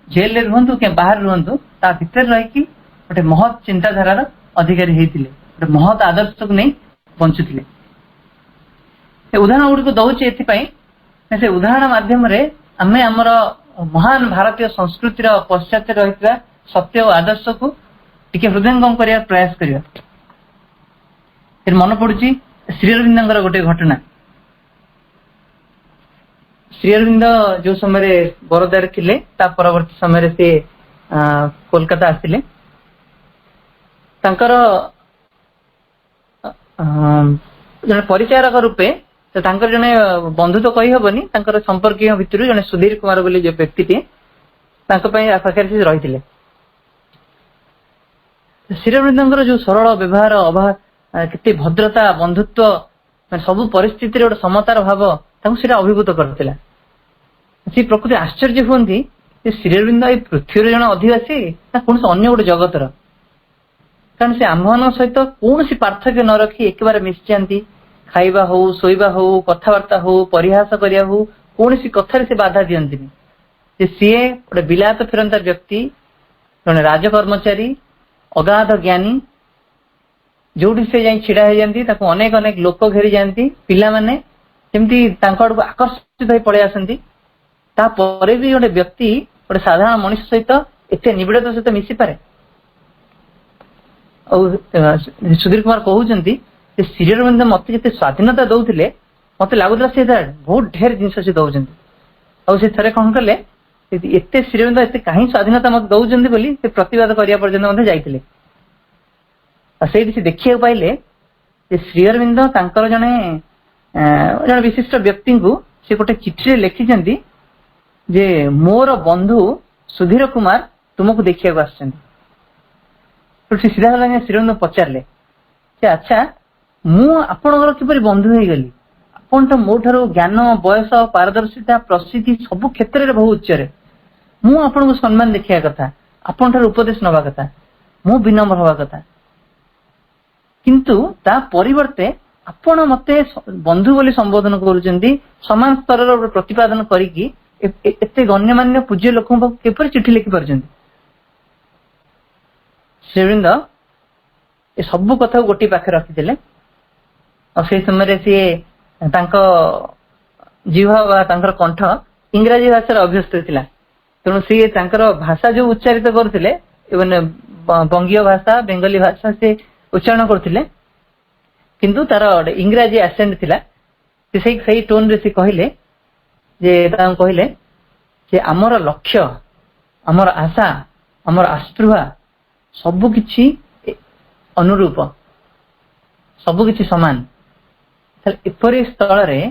ଜେଲରେ ରୁହନ୍ତୁ କି ବାହାରେ ରୁହନ୍ତୁ, ତା ଭିତରେ ରହିକି ଗୋଟେ ମହତ୍ ଚିନ୍ତାଧାରାର ଅଧିକାରୀ ହେଇଥିଲେ, ଗୋଟେ ମହତ୍ ଆଦର୍ଶକୁ ନେଇ ବଞ୍ଚୁଥିଲେ। ସେ ଉଦାହରଣ ଗୁଡିକୁ ଦଉଛି ଏଥିପାଇଁ, ସେ ଉଦାହରଣ ମାଧ୍ୟମରେ ଆମେ ଆମର ମହାନ ଭାରତୀୟ ସଂସ୍କୃତିର ପଶ୍ଚାତରେ ରହିଥିବା ସତ୍ୟ ଓ ଆଦର୍ଶକୁ ଟିକେ ହୃଦୟଙ୍ଗମ କରିବା ପ୍ରୟାସ କରିବା। ମନେ ପଡୁଛି ଶ୍ରୀ ଅରବିନ୍ଦଙ୍କର ଗୋଟେ ଘଟଣା। ଶ୍ରୀ ଅରବିନ୍ଦ ଯୋଉ ସମୟରେ ବରୋଦାରେ ଥିଲେ, ତା ପରବର୍ତ୍ତୀ ସମୟରେ ସେ କୋଲକାତା ଆସିଲେ। ତାଙ୍କର ଜଣେ ପରିଚାରକ ରୂପେ ତାଙ୍କର ଜଣେ ବନ୍ଧୁ ତ କହିହବନି, ତାଙ୍କର ସମ୍ପର୍କୀୟ ଭିତରୁ ଜଣେ ସୁଧୀର କୁମାର ବୋଲି ଯୋଉ ବ୍ୟକ୍ତିଟିଏ ତାଙ୍କ ପାଇଁ ପାଖରେ ସେ ରହିଥିଲେ। ଶ୍ରୀ ଅରବିନ୍ଦଙ୍କର ଯୋଉ ସରଳ ବ୍ୟବହାର, କେତେ ଭଦ୍ରତା, ବନ୍ଧୁତ୍ୱ, ମାନେ ସବୁ ପରିସ୍ଥିତିରେ ଗୋଟେ ସମତାର ଭାବ ତାଙ୍କୁ ସେଇଟା ଅଭିଭୂତ କରିଥିଲା। ସେ ପ୍ରକୃତି ଆଶ୍ଚର୍ଯ୍ୟ ହୁଅନ୍ତି ଯେ ଶ୍ରୀ ଅରବିନ୍ଦ ଏଇ ପୃଥ୍ୱୀର ଜଣେ ଅଧିବାସୀ ନା କୌଣସି ଅନ୍ୟ ଗୋଟେ ଜଗତର। କାରଣ ସେ ଆମ୍ଭମାନଙ୍କ ସହିତ କୌଣସି ପାର୍ଥକ୍ୟ ନ ରଖି ଏକେବାରେ ମିଶିଯାନ୍ତି। ଖାଇବା ହଉ, ଶୋଇବା ହଉ, କଥାବାର୍ତ୍ତା ହଉ, ପରିହାସ କରିବା ହଉ, କୌଣସି କଥାରେ ସେ ବାଧା ଦିଅନ୍ତିନି। ଯେ ସିଏ ଗୋଟେ ବିଲାତ ଫେରନ୍ତା ବ୍ୟକ୍ତି, ଜଣେ ରାଜକର୍ମଚାରୀ, ଅଗାଧ ଜ୍ଞାନୀ। ଯୋଉଠି ସେ ଯାଇ ଛିଡା ହେଇଯାନ୍ତି ତାକୁ ଅନେକ ଅନେକ ଲୋକ ଘେରି ଯାଆନ୍ତି, ପିଲାମାନେ ଯେମିତି ତାଙ୍କ ଆଡକୁ ଆକର୍ଷିତ ହେଇ ପଳେଇ ଆସନ୍ତି। ତାପରେ ବି ଗୋଟେ ବ୍ୟକ୍ତି ଗୋଟେ ସାଧାରଣ ମଣିଷ ସହିତ ଏତେ ନିବିଡତା ସହିତ ମିଶିପାରେ। ଆଉ ସୁଧୀର କୁମାର କହୁଛନ୍ତି ଯେ ଶ୍ରୀ ଅରବିନ୍ଦ ମତେ ଯେତେ ସ୍ୱାଧୀନତା ଦଉଥିଲେ, ମତେ ଲାଗୁଥିଲା ସେ ବହୁତ ଢେର ଜିନିଷ ସେ ଦଉଛନ୍ତି। ଆଉ ସେ ଥରେ କଣ କଲେ, ଏତେ ଶ୍ରୀ ଅରବିନ୍ଦ ଏତେ କାହିଁ ସ୍ୱାଧୀନତା ମତେ ଦଉଛନ୍ତି ବୋଲି ସେ ପ୍ରତିବାଦ କରିବା ପର୍ଯ୍ୟନ୍ତ ମଧ୍ୟ ଯାଇଥିଲେ। ଆଉ ସେଇଠି ସେ ଦେଖିବାକୁ ପାଇଲେ ଯେ ଶ୍ରୀ ଅରବିନ୍ଦ ତାଙ୍କର ଜଣେ ବିଶିଷ୍ଟ ବ୍ୟକ୍ତିଙ୍କୁ ସେ ଗୋଟେ ଚିଠିରେ ଲେଖିଛନ୍ତି ଯେ ମୋର ବନ୍ଧୁ ସୁଧୀର କୁମାର ତୁମକୁ ଦେଖିବାକୁ ଆସିଛନ୍ତି। ସେ ସିଧା ଶ୍ରୀ ଅରବିନ୍ଦ ପଚାରିଲେ ଯେ ଆଚ୍ଛା, ମୁଁ ଆପଣଙ୍କର କିପରି ବନ୍ଧୁ ହେଇଗଲି? ଆପଣ ତ ମୋ ଠାରୁ ଜ୍ଞାନ, ବୟସ, ପାରଦର୍ଶିତା, ପ୍ରସିଦ୍ଧି ସବୁ କ୍ଷେତ୍ରରେ ବହୁ ଉଚ୍ଚରେ। ମୁଁ ଆପଣଙ୍କୁ ସମ୍ମାନ ଦେଖିବା କଥା, ଆପଣଙ୍କ ଠାରୁ ଉପଦେଶ ନବା କଥା, ମୁଁ ବିନମ୍ର ହବା କଥା। किंतु ता परिवर्ते आपण मते बंधु बोली संबोधन करूचंदी समान स्तर रो प्रतिपादन करिकी एते गण्यमान्य पूज्य लोक केपर चिठी लिखि परचंदी श्रीवृंद ए सब कथा गोटी पाखे रखिथिले और से समय सी तांको जीवा बा तांकर कंठ इंग्रजी भाषा अभ्यस्त थिला तेणु सी तांकर भाषा जो उच्चारित करथिले माने बंगीय भाषा बेंगली भाषा से उच्चारण करथिले किंतु तार इंग्रजी एसेंट थिला से टोन रे से कहले जे तां कहले जे हमर लक्ष्य हमर आशा हमर आस्पृहा सब किछि अनुरूप सब किछि समान एपरी स्थल रे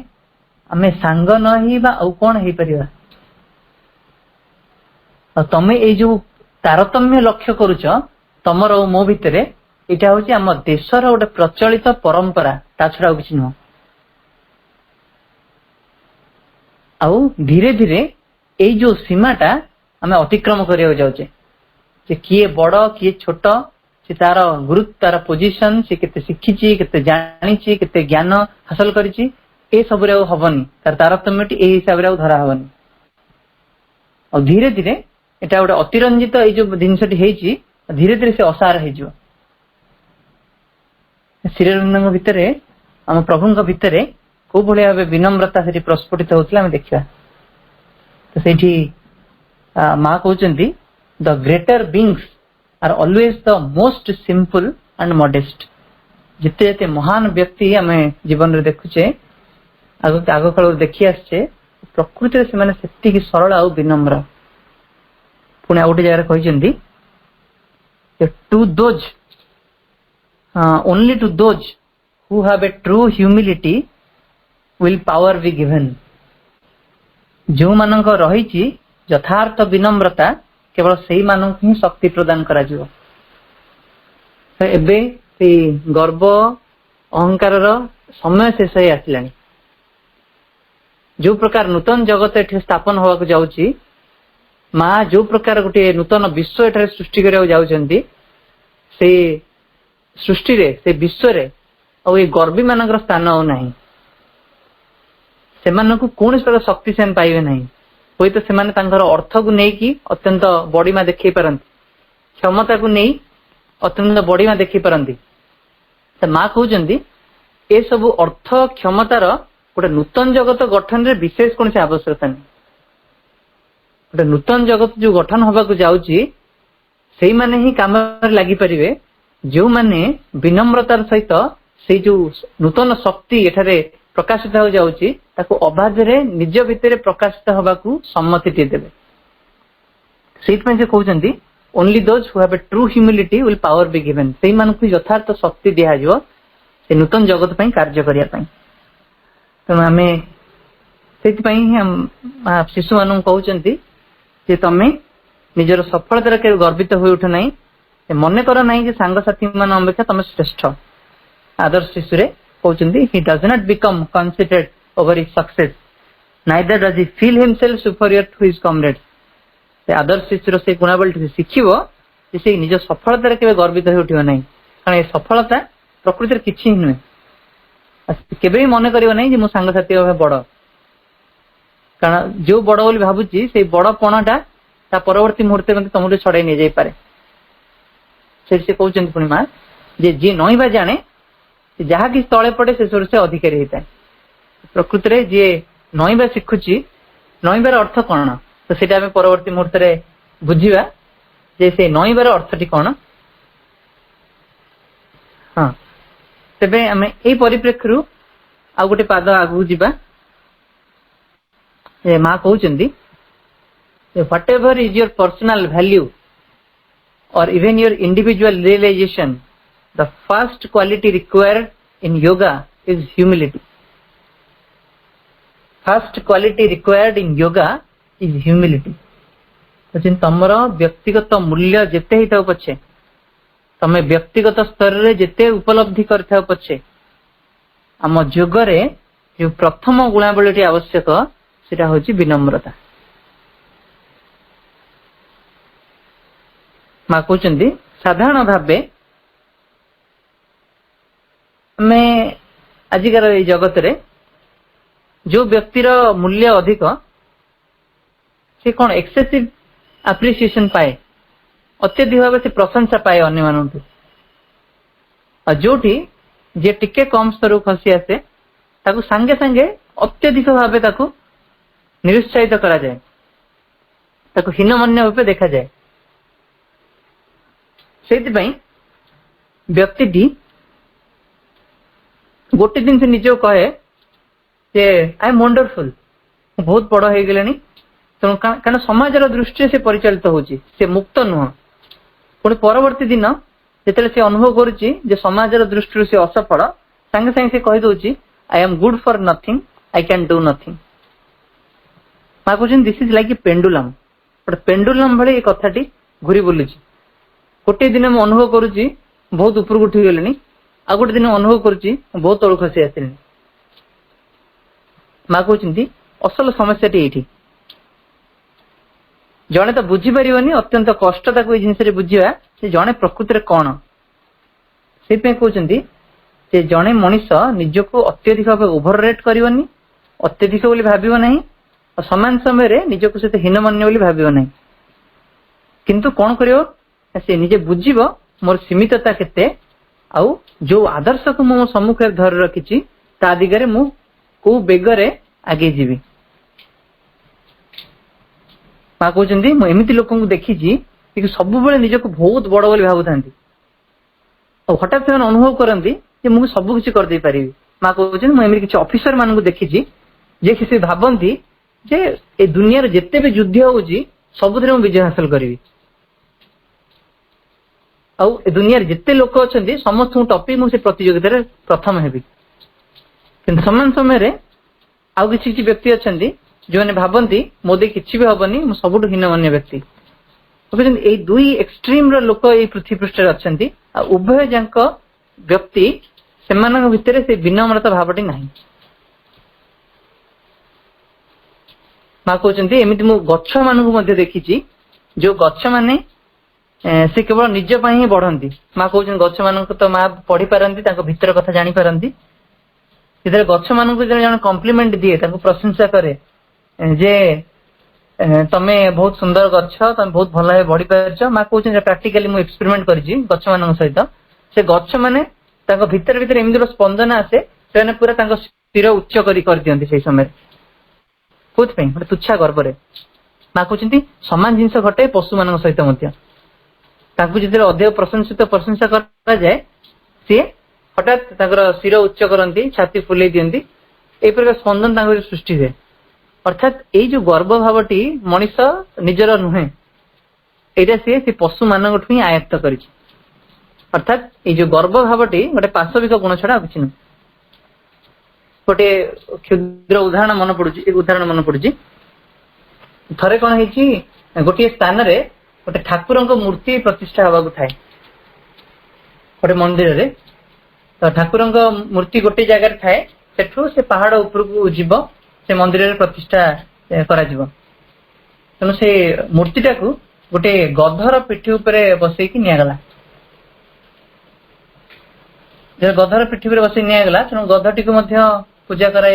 आमे सांग नही बा औ कोन हेई परिबा तमे ए जो तारतम्य लक्ष्य करूछ तमर और मो भितरे एटा होची हम देशर गोटे प्रचलित परंपरा ता छडा किछि न आउ धीरे धीरे ए जो सीमाटा आमे अतिक्रम करिया जाउचे जे किए बड़ किए छोट से तार गुरुत्व तार पोजीशन से केते शिखिची केते जानिची केते ज्ञान हासिल करिची ए सब रे हबनी तार तारतम्यटी ए हिसाब रे धरा हबनी और धीरे धीरे एटा गोटे अतिरंजित ए जो जिनसटी हेची धीरे धीरे से असार हे जो श्रीरंग भितरे हम प्रभुंक भितरे को भलिया भाबे विनम्रता से प्रस्फुटित होतला हम देखिबा तो सेठी मां कहउचंती the greater beings are always the most simple and modest जिते जिते महान व्यक्ति हमें जीवन रे देखुचे आगो काल देखि आछे प्रकृति से माने सेति की सरल आ विनम्र पुणे आउटे जगह कहइचंदी to those only to those who have a true humility will power be given जो मानक रहिची यथार्थ विनम्रता केवल सही मानक ही शक्ति प्रदान करा जिवो तो एबे से गर्व अहंकार रो समय शेष हो आसिलानी जो प्रकार नूतन जगत एठे स्थापन होवा को जाउची मां जो प्रकार गोटे नूतन विश्व एठारे सृष्टि करिया जाउचंती से सृष्टि रे से विश्व रे और ये गर्वी मानकर स्थान हो नहीं से मानक कोन प्रकार शक्ति से पाइबे नहीं होई तो सेमाने तांकर अर्थ को नै कि अत्यंत बड़ीमा देखै परंती क्षमता को नै अत्यंत बड़ीमा देखै परंती त मां कहउचंदी ए सब अर्थ क्षमतार गोटे नूतन जगत गठन रे विशेष कोन से आवश्यकता नै गोटे नूतन जगत जो गठन होबा को जाउची सेही माने ही काम रे लागि परिबे जो माने विनम्रतार सहित से जो नूतन शक्ति एठारे प्रकाशित हो जाउची ताको अबाध रे निज भितरे प्रकाशित होबा को सम्मति दे देबे सेहित में से कहउचंदी only those who have a true humility will power be given सेही मान को यथार्थ शक्ति दिया जिवो से नूतन जगत पई कार्य करिया पई तो हमें सेहित पई हम शिशु मानन कहउचंदी जे तमे निजर सफलता रे गर्वित होई उठ नाही मने कर नाही जे सांग साथी मान अपेक्षा तमे श्रेष्ठ आदर्श शिशु रे कहउचंदी he does not become conceited over his success neither does he feel himself superior to his comrades से आदर्श शिशु रो से गुणावली शिखिबो जे से निज सफलता रे केबे गर्वित होई उठियो नाही कारण ए सफलता प्रकृति रे किछि नुहे केबे मने करियो नाही जे मो सांग साथी होबे बड़ कारण जो बड़ बोली भाबुची से बड़ पणाटा ता परवर्ती मुहूर्त में तमरे छड़ाई नै जाई पारे से कहउचंदी पूर्णिमा जे जे नहिबा जाने जहाँ कि तले पड़े से से अधिकारी होता है प्रकृति रे जे नईबा शिखुची नईबार अर्थ कौन तो सेटा हमें परवर्ती मुहूर्त रे बुझीबा जे से नईबार अर्थटी कौन हाँ तेबे हमें ए परिप्रेक्षी आ गोटे पाद आगु जीवा ए मां कहउचंदी whatever is your personal value or even your individual realisation the first quality required in yoga is humility first quality required in yoga is humility तो तमर व्यक्तिगत मूल्य जेते हिताउ पछे तमे व्यक्तिगत स्तर रे जेते उपलब्धि करथाउ पछे आम योग रे जो प्रथम गुणावलीटी आवश्यक सेटा होची विनम्रता मां कहउचंदी साधारण भाबे ଆମେ ଆଜିକାର ଏଇ ଜଗତରେ जो व्यक्तिर मूल्य अधिक से कौन एक्सेसिव एप्रिसिएशन पाए, अत्यधिक भाव से प्रशंसा पाए अन्य मानू जोटी जे टिके कम स्तर खसी आसे ताकू सांगे सांगे अत्यधिक भाव ताकू निरुत्साहित करा जाए, ताकू हीनमन्य रूपे देखा जाए। से व्यक्ति गोटे दिन से निज कहे आई एम वंडरफुल, बहुत बड़ हो गले तेणु कारण समाजर दृष्टि से परिचालित होची, से मुक्त नुह। पुणी परवर्ती दिन जिते से अनुभव करुच्ची जे समाजर दृष्टि से असफल, सांगे सांगे से कही दउची I am good for nothing, I can do nothing. माँ कहते this is like a pendulum, pendulum भली कथाटी घूरी बुलूची। गोटे दिन मैं अनुभव करुच्ची बहुत ऊपर उठी गले, आ गोटे दिन अनुभव करुच्ची बहुत तलू खसी आसिली। माँ कहते असल समस्या ये जड़े तो बुझीपर अत्यंत कष्ट जिन बुझा जड़े प्रकृति कौन से कहते जड़े मनीष निजक अत्यधिक भाव ओभर रेट करनी, अत्यधिक बोली भाविब ना, और सामान समय निजक सहित हीनमन्य बोली भाविब ना। किंतु कौन कर निजे बुझीब मोर सीमितता केते, आउ जो आदर्श को मो सम्मुख धर रखी ता दिगरे मु को बेगरे आगे जीवी। माँ कहते एमती लोक देखी सब निजक बहुत बड़ बोली भावुता, हठात से अनुभव करती मुझे सब किसी करदे पारि। माँ कहते मुझे किसी ऑफिसर मान देखी जे कि भावती जे ए दुनिया जिते भी युद्ध होगी सबुद विजय हासिल करी, आउ ए दुनिया जिते लोक अच्छा समस्त टपी मुझे प्रतियोगिता प्रथम हेबी। किंतु समान समय आउ किसी व्यक्ति अच्छा जो मैंने भावती मो दे किसी भी हबनी, मु सबुठ हीनमन्य व्यक्ति। ये दुई एक्सट्रीम लोक ये पृथ्वी पृष्ठ अच्छा, उभय जाक व्यक्ति से भितर से विनम्रता भावटी ना। माँ कहते एमती मु गछ मान देखी जो गछ माने से केवल निज ही बढ़ती। माँ कहते गछ मान तो माँ पढ़ी पारती, भीतर कथा जानी पारती। गछ मान जन कम्प्लीमेंट दिए, प्रशंसा करे जे तमे बहुत सुंदर गछ, तमे बहुत भल भाव बढ़ी पारछ। माँ कहते प्राक्टिकली मुझे एक्सपेरिमेंट करी गछ मान सहित, से गछ माने भीतर भीतर एमती स्पंदन आसे से पूरा शिर उच्च कर दियंती से समय गोटे तुच्छा गर्भरे। माँ कहते सामान जिनस घटे पशु मान सहित जिते अधिक प्रशंसा करा जाए सी हठात शिर उच्च करती, छाती फुले दियंती, ए प्रकार स्पंदन सृष्टि हुए। अर्थात ये जो गर्व भावटी मनीष निजर नुहे, यहाँ सी पशु मान ही आयत्त कर। अर्थात ये जो गर्व भावटी गोटे पाशविक गुण छड़ा किसी नुह। गोटे क्षुद्र उदाहरण मन पड़ुची थरे कौन है गोटे स्थान रे गोटे ठाकुर मूर्ति प्रतिष्ठा हवा थाए गोटे मंदिर रे। तो ठाकुर मूर्ति गोटे जगार थाए, सेठू से पहाड़ उपर को जीव से मंदिर रे प्रतिष्ठा करा जीव। तेणु से मूर्तिटा को गोटे गधर पिठी उपरे बसैकी निगला। जब गधर पिठी उपरे बसै निगला तेणु गधटी को पूजा करा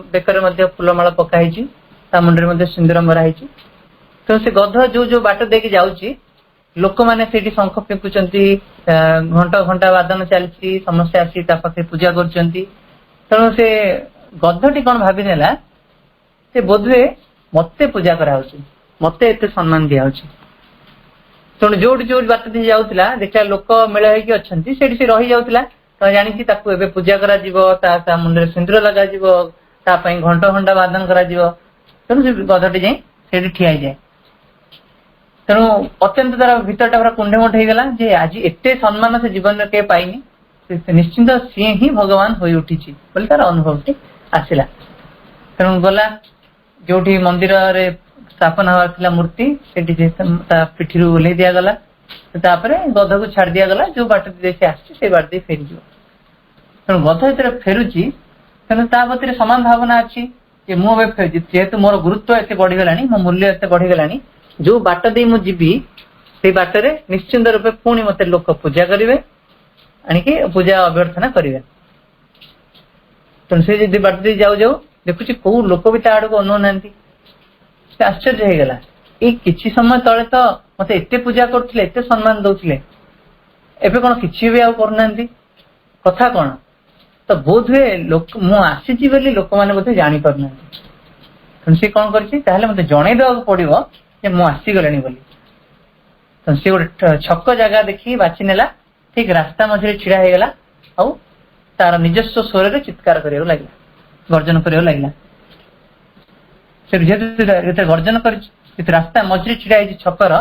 बेकर फूलमाला पकाई, मुंडे सिंदूर मराई। तेणु से गध जो जो बाट देके जाऊँगी लोक मैंने शंख फेकुंट, घंटा घंटा वादन चलती, समस्या आसी पाखे पूजा कर। तेणु से गधटी कौन भावी नेला से बोधे मते पूजा करा, मते एते सम्मान दिया। तेणु जो जो बाट दे जाऊला देखा लोक मेल होगी अच्छा से रही जाऊला, तो जानी पूजा करा मुंडे सिंदूर लगा घंट घंटा वादन करा। तेणु से गधटी जाए ठिया जाए। तेणु अत्यंत तार भीतर पूरा कुंडेमुंड होगला जे आज एते सम्मान से जीवन के पाइनी, निश्चिंत सी ही भगवान हो उठी बोले तार अनुभव आसला। तेणु गला जो मंदिर रे स्थापना हवा मूर्ति से पिठी ओल्ले दिगला, गध को छाड़ दिगला, जो बाट से आसे बाट दे फेरी। तेणु गध जो फेरुची तेणु तापति सामान भावना अच्छी जेहेतु मोर गुरुत्व एत बढ़ीगला, मो मूल्य एत बढ़ीगला, जो बाट दे मु जीवी से बाटर निश्चिंत रूपे पुणी मत लोक पूजा करेंगे, आणिकी पूजा अभ्यर्थना करेंगे। ତେଣୁ ସେ ଯଦି ବାଟ ଦେଇ ଯାଉ ଯାଉ ଦେଖୁଛି କୋଉ ଲୋକ ବି ତା ଆଡକୁ ଅନଉନାହାନ୍ତି। ସେ ଆଶ୍ଚର୍ଯ୍ୟ ହେଇଗଲା, ଏଇ କିଛି ସମୟ ତଳେ ତ ମତେ ଏତେ ପୂଜା କରୁଥିଲେ, ଏତେ ସମ୍ମାନ ଦଉଥିଲେ, ଏବେ କଣ କିଛି ବି ଆଉ କରୁନାହାନ୍ତି, କଥା କଣ? ତ ବୋଧ ହୁଏ ମୁଁ ଆସିଛି ବୋଲି ଲୋକମାନେ ବୋଧେ ଜାଣିପାରୁନାହାନ୍ତି। ତେଣୁ ସେ କଣ କରିଛି, ତାହେଲେ ମତେ ଜଣେଇ ଦେବାକୁ ପଡିବ ଯେ ମୁଁ ଆସିଗଲିଣି ବୋଲି। ତ ସେ ଗୋଟେ ଛକ ଜାଗା ଦେଖି ବାଛି ନେଲା, ଠିକ ରାସ୍ତା ମଝିରେ ଛିଡା ହେଇଗଲା, ଆଉ ତାର ନିଜସ୍ୱ ସ୍ୱରରେ ଚିତ୍କାର କରିବାକୁ ଲାଗିଲା, ଗର୍ଜନ କରିବାକୁ ଲାଗିଲା। ସେ ଯେହେତୁ ଗର୍ଜନ କରିଛି, ରାସ୍ତା ମଝିରେ ଛିଡା ହେଇଛି ଛକର,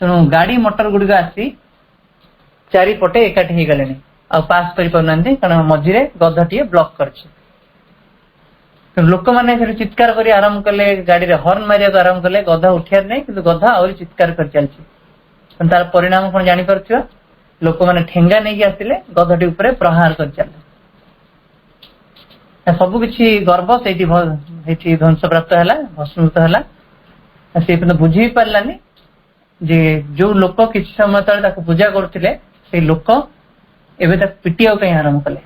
ତେଣୁ ଗାଡି ମଟର ଗୁଡିକ ଆସି ଚାରିପଟେ ଏକାଠି ହେଇଗଲେଣି, ଆଉ ପାସ୍ କରିପାରୁନାହାନ୍ତି, କାରଣ ମଝିରେ ଗଧଟିଏ ବ୍ଲକ କରିଛି। ଲୋକମାନେ ସେଠି ଚିତ୍କାର କରି ଆରମ୍ଭ କଲେ, ଗାଡିରେ ହର୍ନ ମାରିବାକୁ ଆରମ୍ଭ କଲେ, ଗଧ ଉଠିବାର ନାହିଁ, କିନ୍ତୁ ଗଧ ଆହୁରି ଚିତ୍କାର କରି ଚାଲିଛି। ତାର ପରିଣାମ କଣ ଜାଣିପାରୁଥିବ, ଲୋକମାନେ ଠେଙ୍ଗା ନେଇକି ଆସିଲେ, ଗଧଟି ଉପରେ ପ୍ରହାର କରି ଚାଲିଲେ। ସବୁ କିଛି ଗର୍ବ ସେଇଠି ଧ୍ୱଂସପ୍ରାପ୍ତ ହେଲା, ଭସ୍ମୀଭୂତ ହେଲା। ସେ କିନ୍ତୁ ବୁଝି ବି ପାରିଲାନି ଯେ ଯୋଉ ଲୋକ କିଛି ସମୟ ତଳେ ତାକୁ ପୂଜା କରୁଥିଲେ, ସେଇ ଲୋକ ଏବେ ତାକୁ ପିଟିବାକୁ ପାଇଁ ଆରମ୍ଭ କଲେ।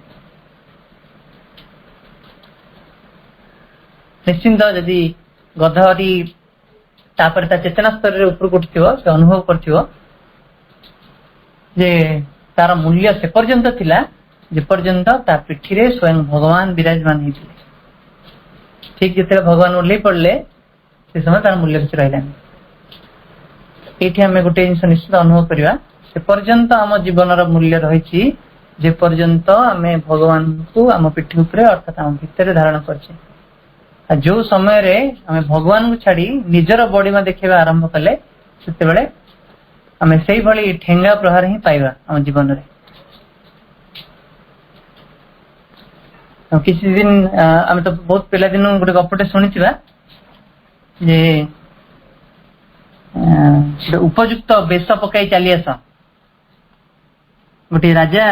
ନିଶ୍ଚିନ୍ତ ଯଦି ଗଧଟି ତାପରେ ତା ଚେତନା ସ୍ତରରେ ଉପରକୁ ଉଠିଥିବ, ସେ ଅନୁଭବ କରିଥିବ ଯେ ତାର ମୂଲ୍ୟ ସେ ପର୍ଯ୍ୟନ୍ତ ଥିଲା ଯେପର୍ଯ୍ୟନ୍ତ ତା ପିଠିରେ ସ୍ୱୟଂ ଭଗବାନ ବିରାଜମାନ ହେଇଥିଲେ। ଠିକ ଯେତେବେଳେ ଭଗବାନ ଓହ୍ଲେଇ ପଡିଲେ, ସେ ସମୟ ତାର ମୂଲ୍ୟ କିଛି ରହିଲାନି। ଏଇଠି ଆମେ ଗୋଟେ ଜିନିଷ ନିଶ୍ଚିତ ଅନୁଭବ କରିବା, ସେ ପର୍ଯ୍ୟନ୍ତ ଆମ ଜୀବନର ମୂଲ୍ୟ ରହିଛି ଯେ ପର୍ଯ୍ୟନ୍ତ ଆମେ ଭଗବାନଙ୍କୁ ଆମ ପିଠି ଉପରେ ଅର୍ଥାତ୍ ଆମ ଭିତରେ ଧାରଣ କରିଛେ। ଆଉ ଯୋଉ ସମୟରେ ଆମେ ଭଗବାନଙ୍କୁ ଛାଡି ନିଜର ବଡିମା ଦେଖେଇବା ଆରମ୍ଭ କଲେ, ସେତେବେଳେ ଆମେ ସେଇଭଳି ଠେଙ୍ଗା ପ୍ରହାର ହିଁ ପାଇବା ଆମ ଜୀବନରେ। କିଛି ଦିନ ଆମେ ତ ବହୁତ ପିଲାଦିନୁ ଗୋଟେ ଗପଟେ ଶୁଣିଥିବା ଯେ ଉପଯୁକ୍ତ ବେଶ ପକାଇ ଚାଲି ଆସ। ଗୋଟେ ରାଜା,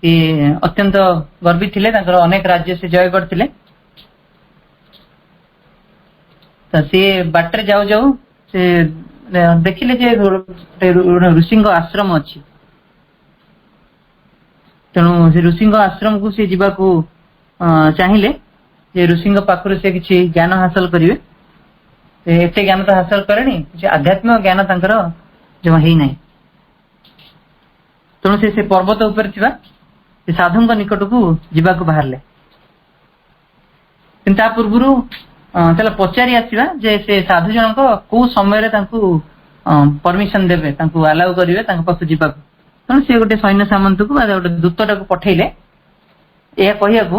ସିଏ ଅତ୍ୟନ୍ତ ଗର୍ବୀ ଥିଲେ, ତାଙ୍କର ଅନେକ ରାଜ୍ୟ ସେ ଜୟ କରିଥିଲେ। ତ ସିଏ ବାଟରେ ଯାଉ ଯାଉ ସେ ଦେଖିଲେ ଯେ ଋଷିଙ୍କ ଆଶ୍ରମ ଅଛି। ତେଣୁ ସେ ଋଷିଙ୍କ ଆଶ୍ରମକୁ ସେ ଯିବାକୁ ଚାହିଁଲେ ଯେ ଋଷିଙ୍କ ପାଖରୁ ସେ କିଛି ଜ୍ଞାନ ହାସଲ କରିବେ। ଏତେ ଜ୍ଞାନ ତ ହାସଲ କଲେଣି, କିଛି ଆଧ୍ୟାତ୍ମିକ ଜ୍ଞାନ ତାଙ୍କର ଜମା ହେଇନାହିଁ। ତେଣୁ ସେ ପର୍ବତ ଉପରେ ଥିବା ସେ ସାଧୁଙ୍କ ନିକଟକୁ ଯିବାକୁ ବାହାରିଲେ। କିନ୍ତୁ ତା ପୂର୍ବରୁ ତାହେଲେ ପଚାରି ଆସିବା ଯେ ସେ ସାଧୁ ଜଣକ କୋଉ ସମୟରେ ତାଙ୍କୁ ପରମିଶନ ଦେବେ, ତାଙ୍କୁ ଆଲାଉ କରିବେ ତାଙ୍କ ପାଖକୁ ଯିବାକୁ। ତେଣୁ ସେ ଗୋଟେ ସୈନ୍ୟ ସାମନ୍ତକୁ ବା ଗୋଟେ ଦୂତଟାକୁ ପଠେଇଲେ ଏହା କହିବାକୁ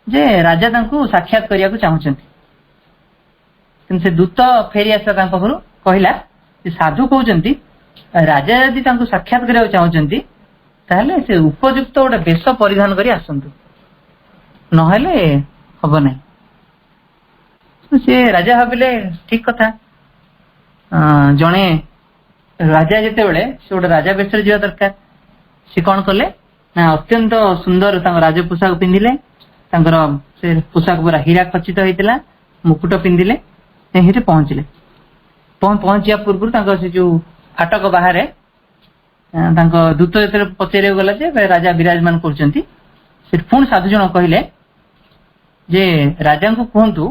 ଯେ ରାଜା ତାଙ୍କୁ ସାକ୍ଷାତ କରିବାକୁ ଚାହୁଁଛନ୍ତି। କିନ୍ତୁ ସେ ଦୂତ ଫେରି ଆସିଲା ତାଙ୍କ ପାଖରୁ, କହିଲା ଯେ ସାଧୁ କହୁଛନ୍ତି ରାଜା ଯଦି ତାଙ୍କୁ ସାକ୍ଷାତ କରିବାକୁ ଚାହୁଁଛନ୍ତି ତାହେଲେ ସେ ଉପଯୁକ୍ତ ଗୋଟେ ବେଶ ପରିଧାନ କରି ଆସନ୍ତୁ, ନହେଲେ ହବ ନାହିଁ। ସେ ରାଜା ଭାବିଲେ ଠିକ କଥା, ଜଣେ ରାଜା ଯେତେବେଳେ ସେ ଗୋଟେ ରାଜା ବେଶରେ ଯିବା ଦରକାର। ସେ କଣ କଲେ ନା ଅତ୍ୟନ୍ତ ସୁନ୍ଦର ତାଙ୍କ ରାଜ ପୋଷାକ ପିନ୍ଧିଲେ, ତାଙ୍କର ସେ ପୋଷାକ ପୁରା ହୀରା ଖଚିତ ହେଇଥିଲା, ମୁକୁଟ ପିନ୍ଧିଲେ, ସେଠି ପହଞ୍ଚିଲେ। ପହଞ୍ଚିବା ପୂର୍ବରୁ ତାଙ୍କ ସେ ଯୋଉ ଫାଟକ ବାହାରେ ତାଙ୍କ ଦୂତ ଯେତେବେଳେ ପଚାରିବାକୁ ଗଲା ଯେ ରାଜା ବିରାଜମାନ କରୁଛନ୍ତି, ସେଠି ପୁଣି ସାଧୁ ଜଣ କହିଲେ ଯେ ରାଜାଙ୍କୁ କୁହନ୍ତୁ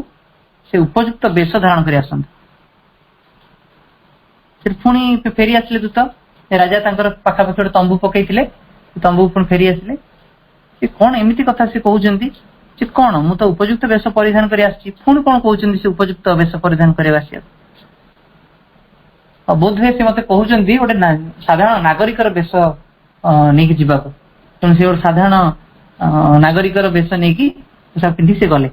ସେ ଉପଯୁକ୍ତ ବେଶ ଧାରଣ କରି ଆସନ୍ତୁ। ସେଠି ପୁଣି ଫେରି ଆସିଲେ ଦୂତ, ରାଜା ତାଙ୍କର ପାଖାପାଖି ଗୋଟେ ତମ୍ବୁ ପକେଇଥିଲେ, ତମ୍ବୁ ପୁଣି ଫେରି ଆସିଲେ। ସେ କଣ ଏମିତି କଥା ସେ କହୁଛନ୍ତି ଯେ କଣ, ମୁଁ ତ ଉପଯୁକ୍ତ ବେଶ ପରିଧାନ କରି ଆସିଛି, ପୁଣି କଣ କହୁଛନ୍ତି ସେ ଉପଯୁକ୍ତ ବେଶ ପରିଧାନ କରିବା ଆସିବାକୁ। ବୋଧ ହୁଏ ସେ ମତେ କହୁଛନ୍ତି ଗୋଟେ ସାଧାରଣ ନାଗରିକର ବେଶ ନେଇକି ଯିବାକୁ। ତେଣୁ ସେ ଗୋଟେ ସାଧାରଣ ନାଗରିକର ବେଶ ନେଇକି ପିନ୍ଧି ସେ ଗଲେ।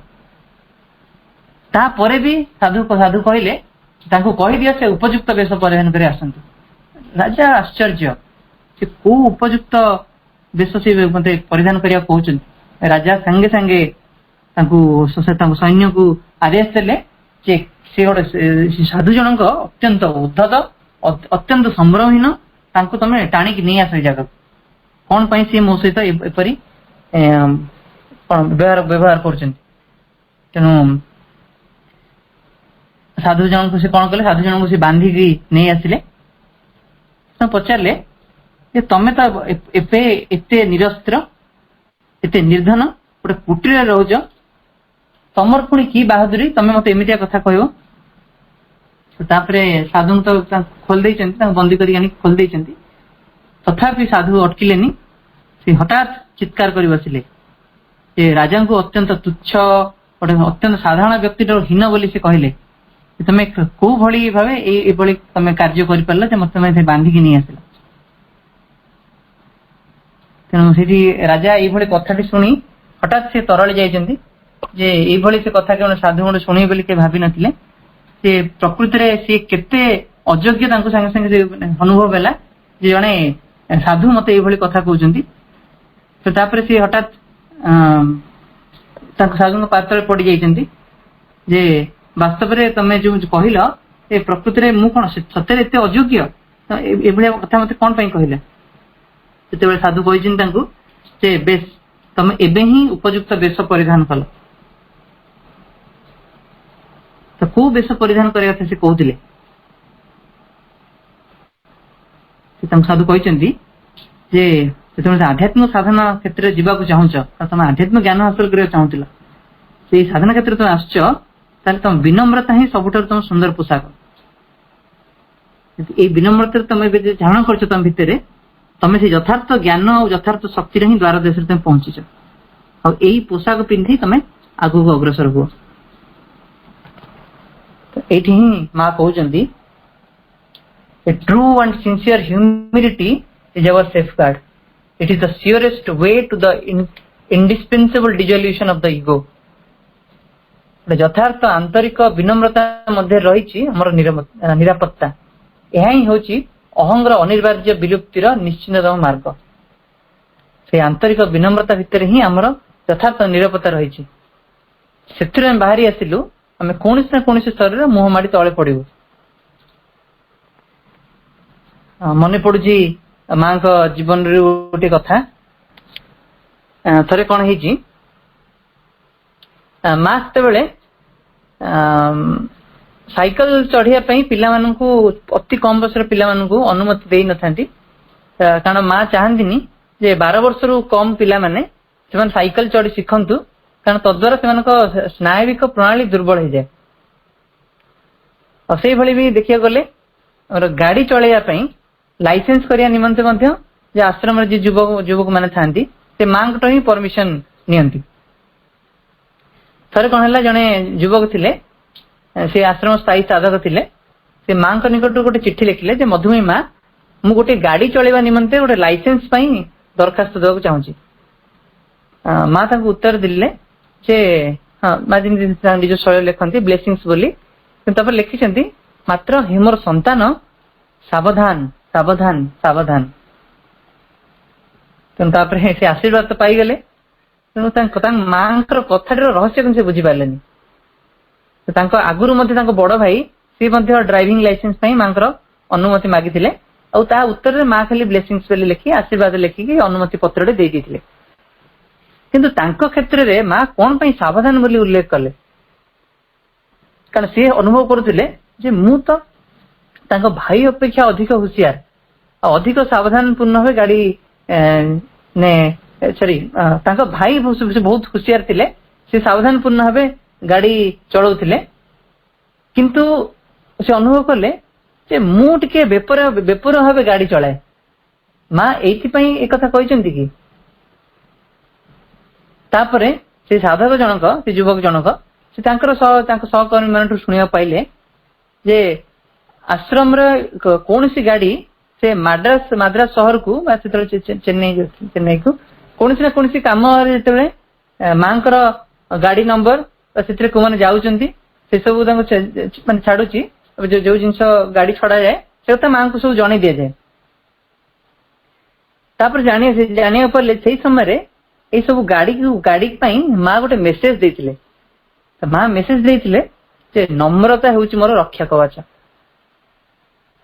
ତାପରେ ବି ସାଧୁ କହିଲେ ତାଙ୍କୁ କହିଦିଅ ସେ ଉପଯୁକ୍ତ ବେଶ ପରିଧାନ କରି ଆସନ୍ତୁ। ରାଜା ଆଶ୍ଚର୍ଯ୍ୟ, ସେ କୋଉ ଉପଯୁକ୍ତ ବେଶ ସେ ମତେ ପରିଧାନ କରିବାକୁ କହୁଛନ୍ତି। ରାଜା ସାଙ୍ଗେ ସାଙ୍ଗେ ତାଙ୍କ ସୈନ୍ୟକୁ ଆଦେଶ ଦେଲେ ଯେ ସେ ଗୋଟେ ସାଧୁ ଜଣଙ୍କ ଅତ୍ୟନ୍ତ ଉଦ୍ଧତ, ଅତ୍ୟନ୍ତ ସମ୍ଭ୍ରମହୀନ, ତାଙ୍କୁ ତମେ ଟାଣିକି ନେଇ ଆସ ଏଇ ଜାଗାକୁ। କଣ ପାଇଁ ସିଏ ମୋ ସହିତ ଏପରି କଣ ବ୍ୟବହାର କରୁଛନ୍ତି। ତେଣୁ ସାଧୁ ଜଣଙ୍କୁ ସେ କଣ କଲେ, ସାଧୁ ଜଣଙ୍କୁ ସେ ବାନ୍ଧିକି ନେଇ ଆସିଲେ। ପଚାରିଲେ ଯେ ତମେ ତ ଏବେ ଏତେ ନିରସ୍ତ୍ର, ଏତେ ନିର୍ଧନ, गोटे कुटीर रोज तमर पुणी की बाहादुरी तमें मत एमतिया कथा कहब साधु तो खोल बंदी कर खोल तथापि साधु अटकिलेनी से हठात चित्कार कर बसिले राजा को अत्यंत तुच्छ गोटे अत्यंत साधारण व्यक्ति हीन बोली से कहले तुम्हें कौ भली भाव तुम कार्य कर मत बांधिकी नहीं आसिल तेणु से राजा ये कथा शुणी हठात से तरली जाइए जे ये से कथा केवल साधु गोटे शुणी बोली के भावी नथिले से प्रकृति रे से केते अयोग्य तांको संगे संगे अनुभव है जे जने साधु मत ये कथा कहउचंती तो तापर से हठात साधु पात्र पड़ जाइए जे वास्तव में तमें जो कहल ए प्रकृति रे मु कौन सत्य एत अयोग्य ये कथा मत कौन कहले से साधु कही बेश तुम एबे ही उपयुक्त वेश परिधान कल तो कौ वेश परिधान करने कथा से कहते साधु कहते आध्यात्मिक साधना क्षेत्र में जावाक चाहूच तुम आध्यात्मिक ज्ञान हासिल करने चाहूल से साधना क्षेत्र तुम आस तुम विनम्रता ही सबुठ तुम सुंदर पोशाक ये विनम्रता तुम धारण कर तुम भितर तुम से यथार्थ ज्ञान और यथार्थ शक्ति ही द्वार देश तुम पहुंचीच और यही पोशाक पिंधि तुम आगू को अग्रसर हुआ तो ये ही माँ कहते a true and sincere humility is our safeguard it is the surest way to the indispensable dissolution of the ego यथार्थ आंतरिक विनम्रता मध्य रही निरापत्ता यह ही हूँ अहंगर अनिवार्य विलुप्तिर निश्चिततम मार्ग से आंतरिक विनम्रता भितर ही आमर यथार्थ निरापत्ता रही से बाहरी आसिलु आम कौन ना कौन स्तर में मुह माड़ी तले पड़ू मन पड़ी माँ जीवन गोटे कथा थे कौन है माँ से साइकल चढ़िया पिला अति कम बयस पिला अनुमति दे न था कारण माँ चाहती जे 12 वर्ष रु कम पिला माने साइकल चढ़ी शिखंतु कारण तद्वारा से स्नायविक प्रणाली दुर्बल हो जाए और से भली भी देखिए गले गाड़ी चलैया लाइसेंस करने निमंते आश्रम जी युवक युवक मैंने था माँ ही परमिशन नियंती थरे कौन है जड़े युवक थे से आश्रम स्थायी साधक थे से माँ निकट गोटे चिट्ठी लिखिले जे मधुमी माँ मु गोटे गाड़ी चलैया निमंते गोटे लाइसेंस दरखास्त देवाक चाहूँगी माँ उत्तर दिले जे हाँ माँ निज शैली लिखती ब्लेसिंग्स बोली लिखिं मात्र हे मोर संतान सावधान सावधान सावधान तेनाली से आशीर्वाद तो पाईगले तेणु माँ कथाटर रहस्य से बुझीपारे आगुरी बड़ भाई सी ड्राइविंग लाइसेंस माँ अनुमति मागिले उत्तर में माँ खाली ब्लेसिंग्स बोली लिखी आशीर्वाद लिखिकी अनुमति पत्र दे किंतु तांको क्षेत्र में माँ कौन सावधान बोली उल्लेख कले कारण सी अनुभव करुले जे मु तो तांको भाई अपेक्षा अधिक हुशियार अधिक सावधान पूर्ण भाव गाड़ी ने सॉरी तांको भाई बहुत हुशियार थिले से सावधान पूर्ण भाव गाड़ी चलाउथिले किंतु से अनुभव कले जे मु टिके बेपर भाव गाड़ी चलाए माँ एइथिपई एक कथा कहिसेंती कि तापरे से साधक जनक से युवक जनक से सहकर्मी मान शुणा पाइले जे आश्रम कौन सी गाड़ी से मद्रास शहर को चेन्नई को कौन सी ना कौन सी कम जो माँ गाड़ी नंबर से मैंने जाऊँगी से सब मैं छाड़ुची जो जिन गाड़ी छड़ा जाए से माँ को सब जन दि जाए जाना पड़े से समय ये सब गाड़ी माँ गोटे मेसेज देते माँ मेसेज देते नम्रता हूँ मोर रक्षा कवच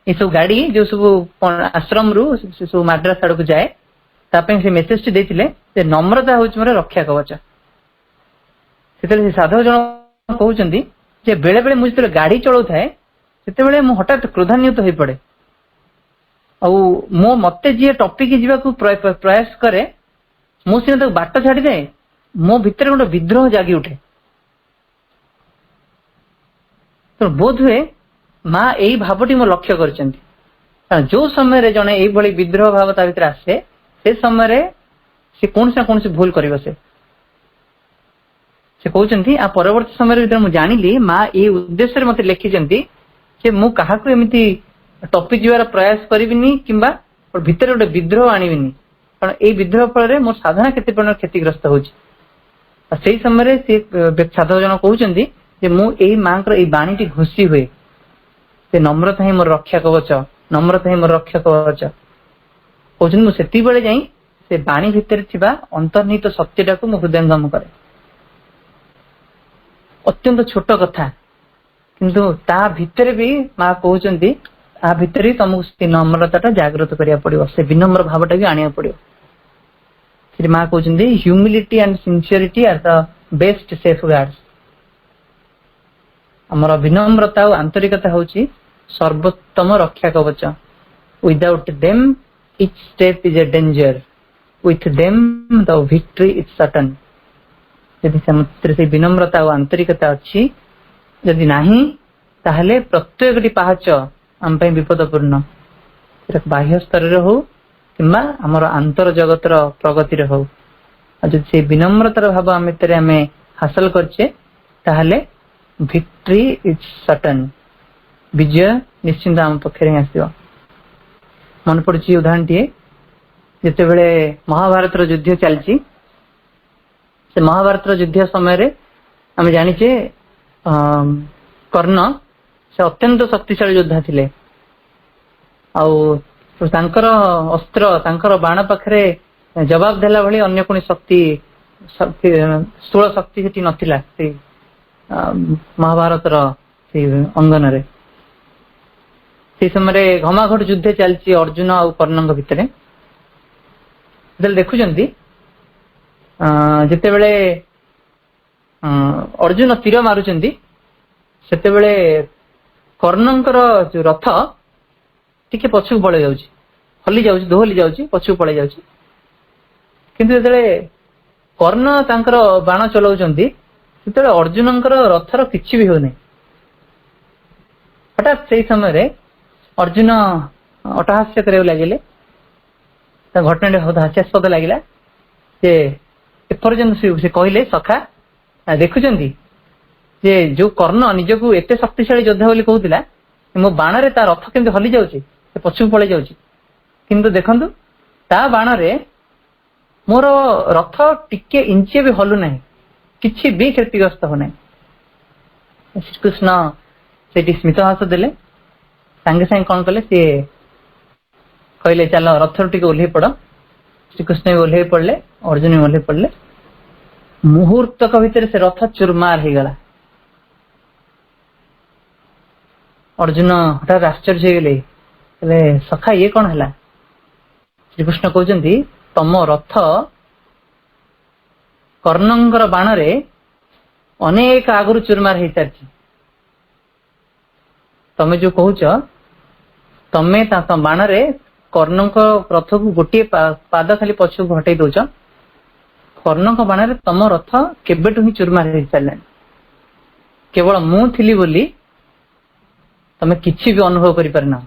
ये सब गाड़ी जो सब आश्रम रु सब मद्रास आड़ को जाए से मेसेज टी देते नम्रता हूँ मोर रक्षा कवच से साधक जन कहते बेले बेले मुझे गाड़ी चलाऊ थाए से हठात क्रोधान्वित हो पड़े मो मत जी टपिक जावाक प्रयास करे मुझे बाट छाड़ी जाए मो भितर गोटे विद्रोह जागी उठे। तो बोध हुए माँ यही भावटी मो लक्ष्य कर जो समय जड़े ये विद्रोह भाव ता भीतर आसे से समय से कौन से भूल कर कहते आ परवर्ती समय मुझे जानी माँ ये उद्देश्य मत लिखी मु क्या एमती टपी जीवार प्रयास करी कि भितर गोटे विद्रोह आणविनी कारण ये विद्रोह फल मोर साधना केते क्षतिग्रस्त हो समय सी साधक जन कहते मुझे माँ बाणी घोषी हुए से नम्रता ही मोर रक्षा कवच नम्रता ही मोर रक्षा कवच कहते मुझे जाई से बाणी भितर थिबा अंतर्निहित सत्यटा को हृदयंगम करे। अत्यंत छोट कथा किंतु ता भितर भी माँ कहते आ भितर ही तुमको नम्रता जागृत करिया पड़ियो से विनम्र भावटा भी आनिया पड़ियो। श्री माँ कहते humility and sincerity are the best safeguards. हमर विनम्रता और आंतरिकता होची सर्वोत्तम रक्षा कवच। Without them each step is a danger, with them the victory is certain। यदि से विनम्रता और आंतरिकता अच्छी यदि नहीं ताहले प्रत्येक पाहाच आम विपदपूर्ण बाह्य स्तर हो कि आमर आंतर जगतर प्रगति हो जब से विनम्रतार भाव आम हासिल करछे ताहले विक्ट्री इज सर्टन विजय निश्चिंत आम पक्षे आसो। मन पड़ी उदाहरण टे जिते बड़े महाभारत युद्ध चलती से महाभारत युद्ध समय आम जाचे कर्ण से अत्यंत शक्तिशाली योद्धा थिले आर अस्त्र बाण पाखे जवाब देला भली अन्य कोई शक्ति स्थूल शक्ति सेठी नथिला महाभारत अंगन रे से समय घमाघट युद्ध चलती अर्जुन और कर्ण भितर देखुं जिते बड़े अर्जुन तीर मारुंट सेते बड़े कर्णंकर जो रथ टिके पछक पड़े जाऊँ हली जाऊँ दोहली जाऊँ पछक पड़े जाऊँ किंतु जो कर्ण तांकर बाण चलाउछंती सेते अर्जुनंकर रथर किछि भी होने हठात से समय अर्जुन अटहास्य करे लगे घटना हास्यास्पद लगे से एपर्यंत से कहले सखा देखुंट जे जो कर्ण निजक एत शक्तिशाली योद्धा बोली कहूला मो बाण रे ता रथ केमती हली जाऊँ पछक पड़े जाऊँ किंतु देखंतु ता बाण रे मोर रथ टिके इंचे भी हलु ना किछि भी क्षतिग्रस्त हो ना। श्रीकृष्ण से स्मित हास देले सांगे सांगे कौन कले सी कहले चल रथ टिके ओह्लई पड़। श्रीकृष्ण भी ओह्लई पड़े अर्जुन भी ओह्लई पड़े मुहूर्तक भितर से रथ चुरमार हो गला। अर्जुन हठात आश्चर्य हो गले सखा ये कौन है। श्रीकृष्ण कहते तम रथ कर्णंकर बाण रे अनेक आगुरी चुरमार हो सारी तमे जो कहूच तमे बाण रे कर्णक रथ को गोटे पाद खाली पछक हटई दौच कर्णक बाण रे तम रथ केबेटू ही चुरमार हो सारे केवल मु थिली बोली तमे किछि भी अनुभव करि परना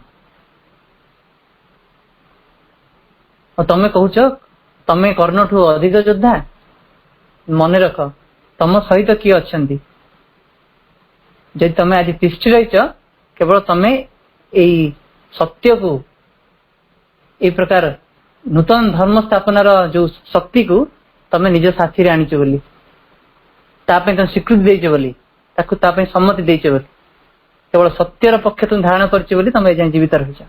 और तमे कहूच तमे कर्ण ठू अधिक योद्धा मन रख तम सहित किए अच्छी जदि तमे आज तिष्ठि रहीच केवल तमे यही सत्य को ए प्रकार नूतन धर्म स्थापनार जो शक्ति को तमे निज साथी आनीच बोली तापे तुम स्वीकृति देच बोली तापे सम्मति देच बोली केवल सत्यर पक्ष तुम धारण करछ बोली तमे एजाय जीवित रहिछ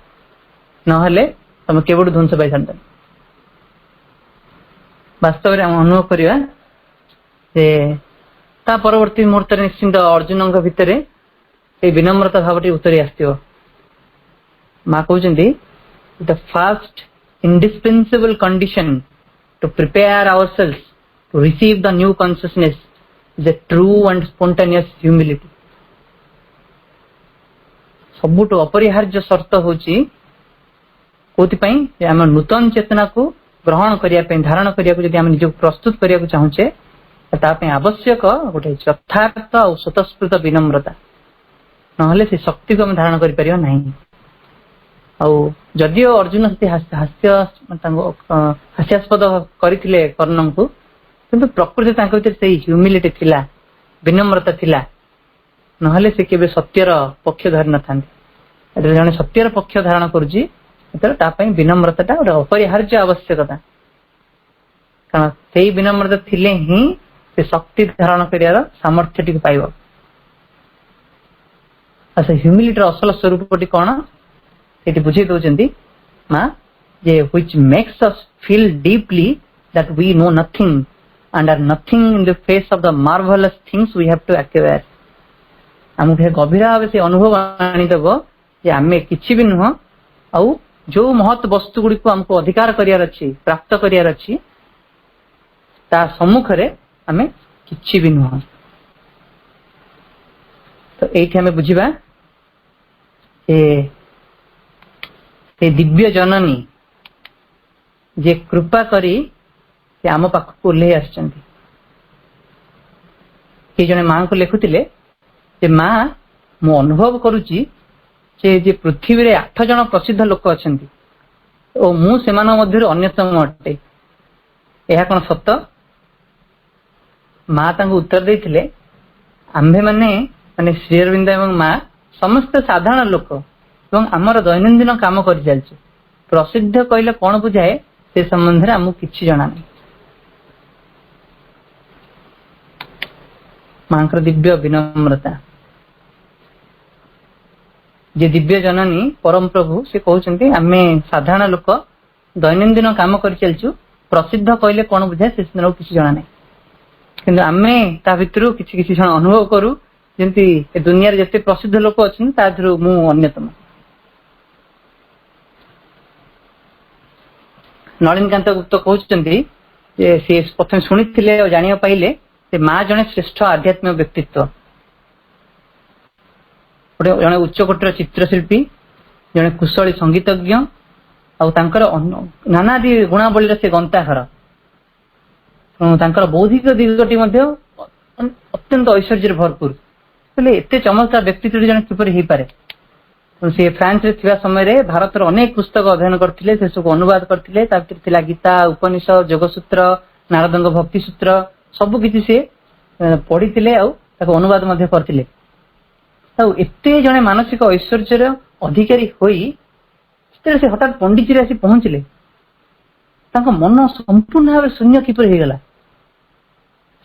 नहले तमे केवल ध्वंस पाई थांत। वास्तव में अनुभव करिया जे ता परवर्ती मुहूर्त निश्चिंत अर्जुन भितर ये विनम्रता भावटी उतरी आसो। माँ कहते the first indispensable condition to prepare ourselves to receive the new consciousness is a true and spontaneous humility. सबुठ अपरिहार्य शर्त होची कोथि आम नूतन चेतना को ग्रहण करने धारण करने निज प्रस्तुत करने चाहूचे तापे आवश्यक गोटे यथार्थ और स्वतस्फूर्त विनम्रता नहले से शक्ति को हम धारण कर परियो नहीं। जदियो अर्जुन हास्यास्पद करथिले कर्णम को किंतु प्रकृति तांको भीतर से ह्यूमिलिटी थिला विनम्रता थिला नहले से केबे सत्यर पक्ष धरि न थांते। जने सत्यर पक्ष धारण करूची ता पई विनम्रताटा गोटे अपरिहार्य आवश्यकता कारण से विनम्रता थिले ही से शक्ति धारण करियार सामर्थ्य टिक पाइबो। अच्छा ह्यूमिलिटी असल स्वरूपटी कौन ये बुझे दौरान माँ जे which makes us feel deeply that we know nothing and are nothing in the face of the marvelous things we have to acquire। आमको गभीर भाव से अनुभव आनीदेव जे आम कि भी नुह आउ जो महत् वस्तु गुड़ी को आमको अधिकार करियार अच्छी प्राप्त करियार अच्छी ता सम्मुख रे आमे किछि भी नुह। तो एठी हमें बुझिबा ए दिव्य जननी जे कृपा करी से आम पाखक ओल्हे आछंती। कि जने मां को लिखुतिले जे मां मु अनुभव करूची जे पृथ्वी रे 8 जन प्रसिद्ध लोक अछंती ओ मु सेमान मध्य अन्यतम अटे। यह कौन सत? मां तांको उत्तर देथिले आम्भे माने श्री अरविंद एवं मां समस्त साधारण लोक एवं आमर दैनंदिन काम कर चलছে प्रसिद्ध कहले कौन बुझाए से संबंध में आमको किछि जना नहीं। मांकर दिव्य विनम्रता जे दिव्य जननी परम प्रभु से कहते आमे साधारण लोक दैनंदिन काम कर चलछु प्रसिद्ध कहले कौन बुझाए से किछि जना नहीं किंतु आमे ता भितरु किछि किछि क्षण अनुभव करू जेंति ए दुनिया रे जते प्रसिद्ध लोक अछन ता भितरु मु अन्यतम। नलिनकांत गुप्त कहते से प्रथम शुणी और जाना पाइले माँ जड़े श्रेष्ठ आध्यात्मिक व्यक्तित्व जड़े उच्चकोटर चित्रशिल्पी जड़े कुशली संगीतज्ञ नानादि गुणावली से गंताघर बौद्धिक दिगटी अत्यंत ऐश्वर्य भरपूर एत चमत्कार व्यक्तित्व जन किपर हो पारे। से फ्रांस रे थिबा समय रे भारत अनेक पुस्तक अध्ययन करथिले से सब अनुवाद करथिले ता भितर थिला गीता उपनिषद योगसूत्र नारदंग भक्ति सूत्र सब किछि से पढ़िथिले आ ताको अनुवाद मध्ये करथिले। ता एते जने मानसिक ऐश्वर्यर अधिकारी होई से हठात पंडित रे आसी पहुंचले तांको मन संपूर्ण भाव शून्य किपर हे गेला।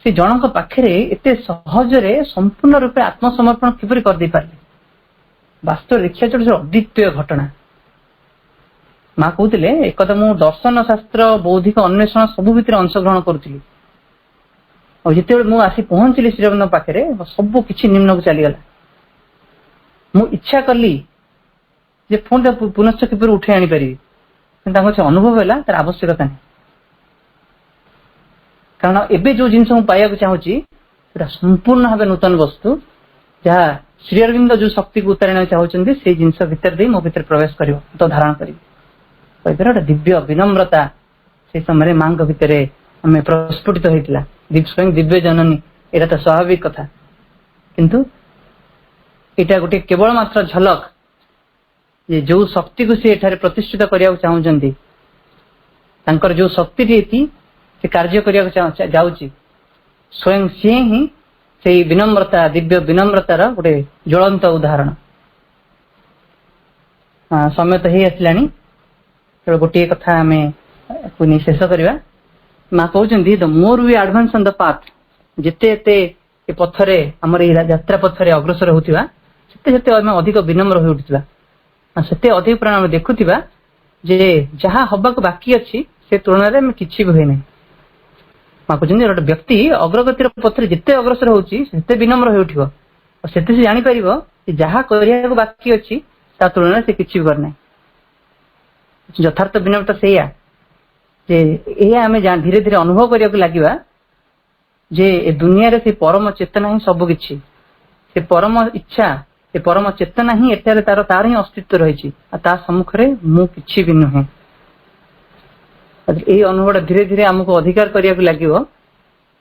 से जनक पाखरे एते सहजरे संपूर्ण रूपे आत्मसमर्पण किपर कर दे पारले। वास्तव देखिए जो अद्वितीय घटना माँ कहते एक मु दर्शन शास्त्र बौद्धिक अन्वेषण सब भीतर अंशग्रहण करुली और जिते मु आसी पहुंचली श्रीरविंद पाखे सब किसी निम्न को चलीगला। मु इच्छा कली जे फोन पुनश्च किपर उठे आनी पारि अनुभव है तार आवश्यकता नहीं कारण एबे जो जिनस मु पाइबा चाहूँगी संपूर्ण भाव नूतन वस्तु जहाँ श्री अरविंद जो शक्ति को उतारण चाहते से जिनस भितर दे मो भितर प्रवेश कर तो धारण कर दिव्य विनम्रता से समय माँ भितर आम प्रस्फुटित होता स्वयं दिव्य जननी एटा तो स्वाभाविक कथा किंतु एटा गोटे केवल मात्र झलक ये जो शक्ति को सी एठारे प्रतिष्ठित करने चाहते जो शक्ति थी से कार्य करने जाऊँगी स्वयं सी ही से विनम्रता दिव्य विनम्रतार गोटे ज्वलंत उदाहरण। समय तो ही आसलानी केवल गोटे कथा आम शेष करवा। माँ कहते the more we advance on the path जिते ए पथरे आमर यात्रा पथरे अग्रसर होता सेते आम अधिक विनम्र हो उठा से अधिक प्राण देखुवा जे जहाँ हवा को बाकी अच्छी से तुलन में किसी भी हुए ना। माँ कहते गोटे व्यक्ति अग्रगतिर पथरे जिते अग्रसर होते विनम्र हो उठो और से जापर जहाँ करने बाकी अच्छी ता तुलन से किसी भी करना। यथार्थ विनम्रता से आम धीरे धीरे अनुभव करने लगे जे दुनिया रे से परम चेतना ही सब किछि से परम इच्छा से परम चेतना ही एठारे तार ही अस्तित्व रही सम्मुख रे मु किछि भी नुहे। यही अनुभव धीरे धीरे आमको अधिकार करने लगे